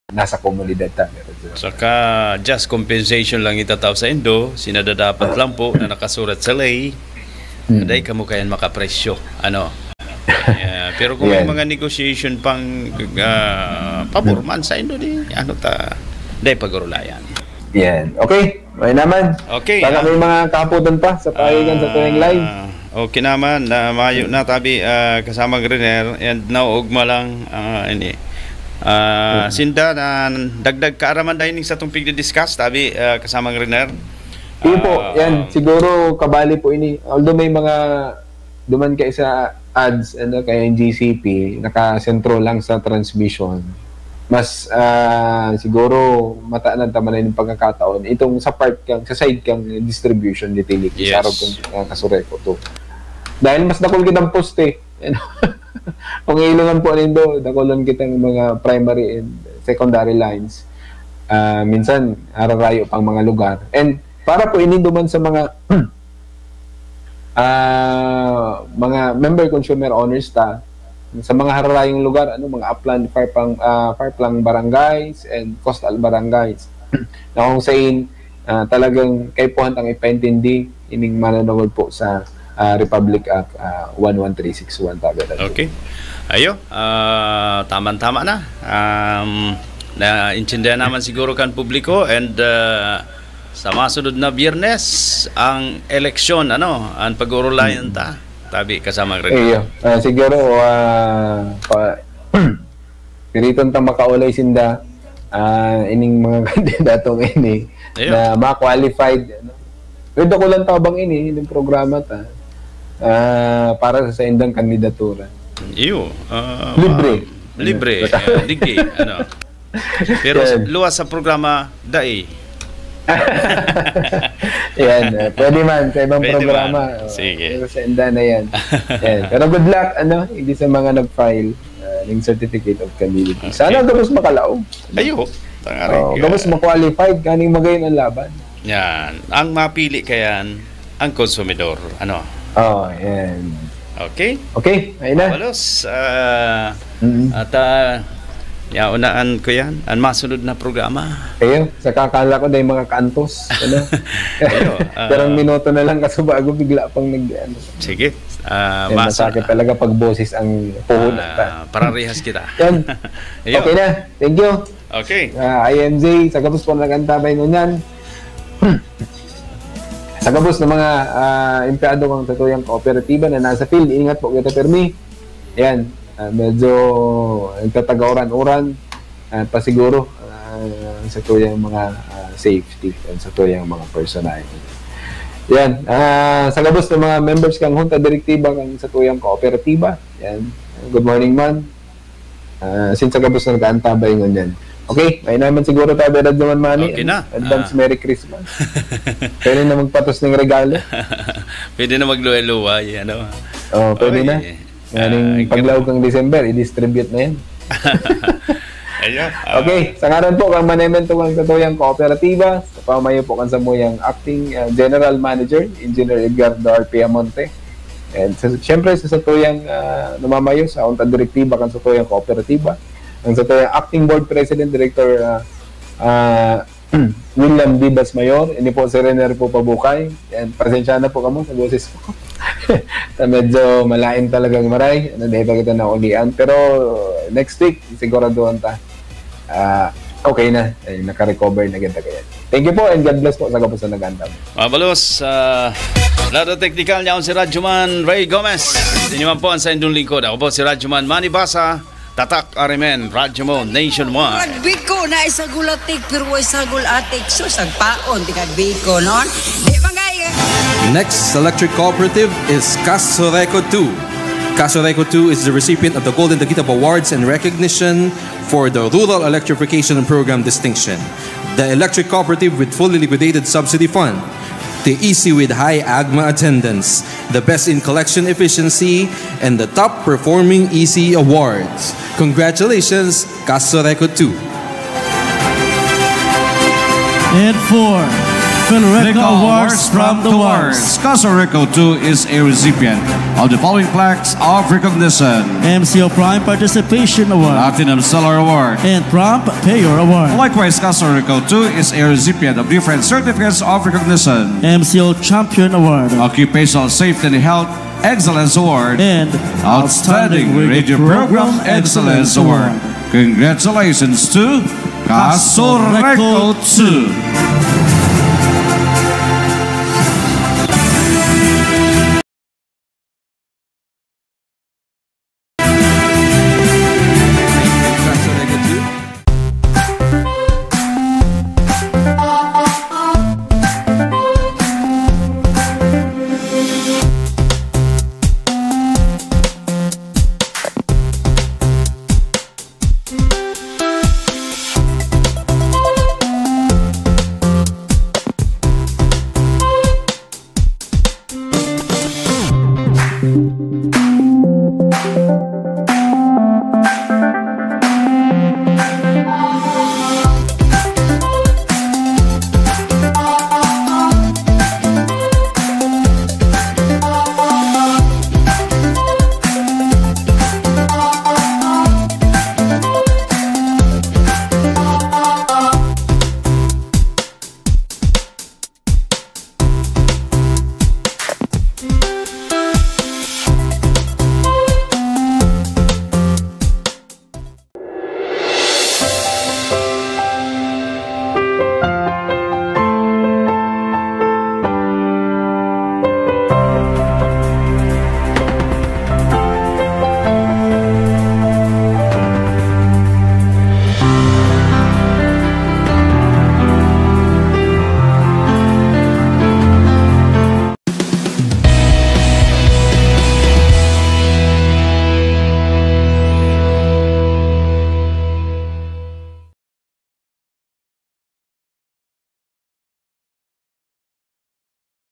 Nasa komunidad tayo. Saka just compensation lang itataw sa Indo, sinadadapat lang po na nakasurat sa lay, dahil kamo kayan makapresyo. Ano? Pero kung may mga negotiation pang paborman sa Indo, ano ta? day pagurulayan. Yan. Okay. May naman. Okay. Baka may mga kaputan pa sa payagan sa tuwing live. Okay naman. Mayo na tabi kasama Griner and now ugma lang ini. Sinda na dagdag kaaraman dahil sa itong pigdi-discuss tabi kasama Griner. Iyo po. Yan. Siguro kabali po ini. Although may mga duman kayo sa ads kaya yung GCP nakasentro lang sa transmission. Mas siguro mataan tama na yung pagkakataon itong sa part kang sa side kang distribution utility sa araw kang kasureko to dahil mas dakol kitang poste kung ilangan po nindo dakolon kitang mga primary and secondary lines minsan ararayo pang mga lugar and para po inindo man sa mga mga member consumer owners sa mga hararayong lugar, mga upland, farplang barangays and coastal barangays. Na kung saan talagang kay po hantang ipaintindi ining mananawag po sa Republic Act 11361 Okay. Ayo, tama-tama na. Na-intindihan naman siguro kan publiko and sa masunod na Biyernes ang eleksyon ang pag-urulayan tabi kasama rin. Siguro piriton ta makaulay sinda ining mga kandidatong ini na ma-qualified pero ko lang tabang ini ining programa para sa indang kandidatura. Libre. Digi pero luwas sa programa yan, pwede man sa ibang programa. Sige. Pero sa enda na yan. Pero good luck, hindi sa mga nag-file ng certificate of candidacy. Sana gabos makalaog. Gabos ma-qualified, kaning magayon ang laban. Yan. Ang mapili kayan, ang konsumidor. Yan. Okay? Ayun na. Balos. At unaan ko yan, ang masunod na programa. Sa kakala ko dahil mga kantos. Pero ang minuto na lang kasi bago bigla pang Sige. Masakit talaga pag boses ang puhunan. Pararihas kita. Yan. Okay na. Thank you. Okay. IMJ, sa gabos po nagantabay nun yan. Sa gabos ng mga empleyado ng tutuyang kooperatiba na nasa field, ingat po kita permi. Yan. Medyo nagtatagauran-uran pasiguro sa tuyang mga safety and sa tuyang mga personal. Yan. Sa labos ng mga members kang junta direktiba kang sa tuyang kooperatiba. Yan. Good morning man. Since sa labos na nag-aantabay ngon yan. Okay, may naman siguro tayo naman mani. Okay na. Advance Merry Christmas. Pwede na magpatos ng regalo. Pwede na magluwa-luwa. Pwede na. Nganing paglawag ng December, i-distribute na yan. Okay, sa ngaran po kang manemento kang katuyang kooperatiba, sa pamayo po kang samuyang acting general manager, Engineer Edgardo R. Piamonte. And siyempre sa satuyang namamayo sa unta direktiba kang satuyang kooperatiba, ang satuyang acting board president, Director William Dibas Mayor, ini po si Renner po Pabukay. And pasensya na po kamo sa boses ko. Medyo malain talagang maray. Dahil pa kita na ulian. Pero next week, siguraduhan ta. Okay na. Naka-recover na kita kaya. Thank you po and God bless po sa kapos na nag-antap. Mabalos, lado technical niya si Radyoman Ray Gomez. Hindi naman po ang sa indong lingkod. Ako po si Radyoman Manny Basa. Tatak Arimen, Radyoman Nationwide. Nagbiko na isagulatik pero isagulatik. So, sagpaon, di kagbiko, no? Di bangay. Next electric cooperative is Casoreco 2. Casoreco 2 is the recipient of the Golden Daguitaw Awards and recognition for the Rural Electrification Program distinction. The electric cooperative with fully liquidated subsidy fund. The EC with high AGMA attendance, the best in collection efficiency, and the top performing EC awards. Congratulations, Casoreco 2. And 4. Philreco Awards from the Wars. Casoreco 2 is a recipient of the following plaques of recognition: MCO Prime Participation Award, Platinum Seller Award, and Prompt Payer Award. Likewise, Casoreco 2 is a recipient of different certificates of recognition: MCO Champion Award, Occupational Safety and Health Excellence Award, and Outstanding Radio Program Excellence Award. Congratulations to Kasoreco 2.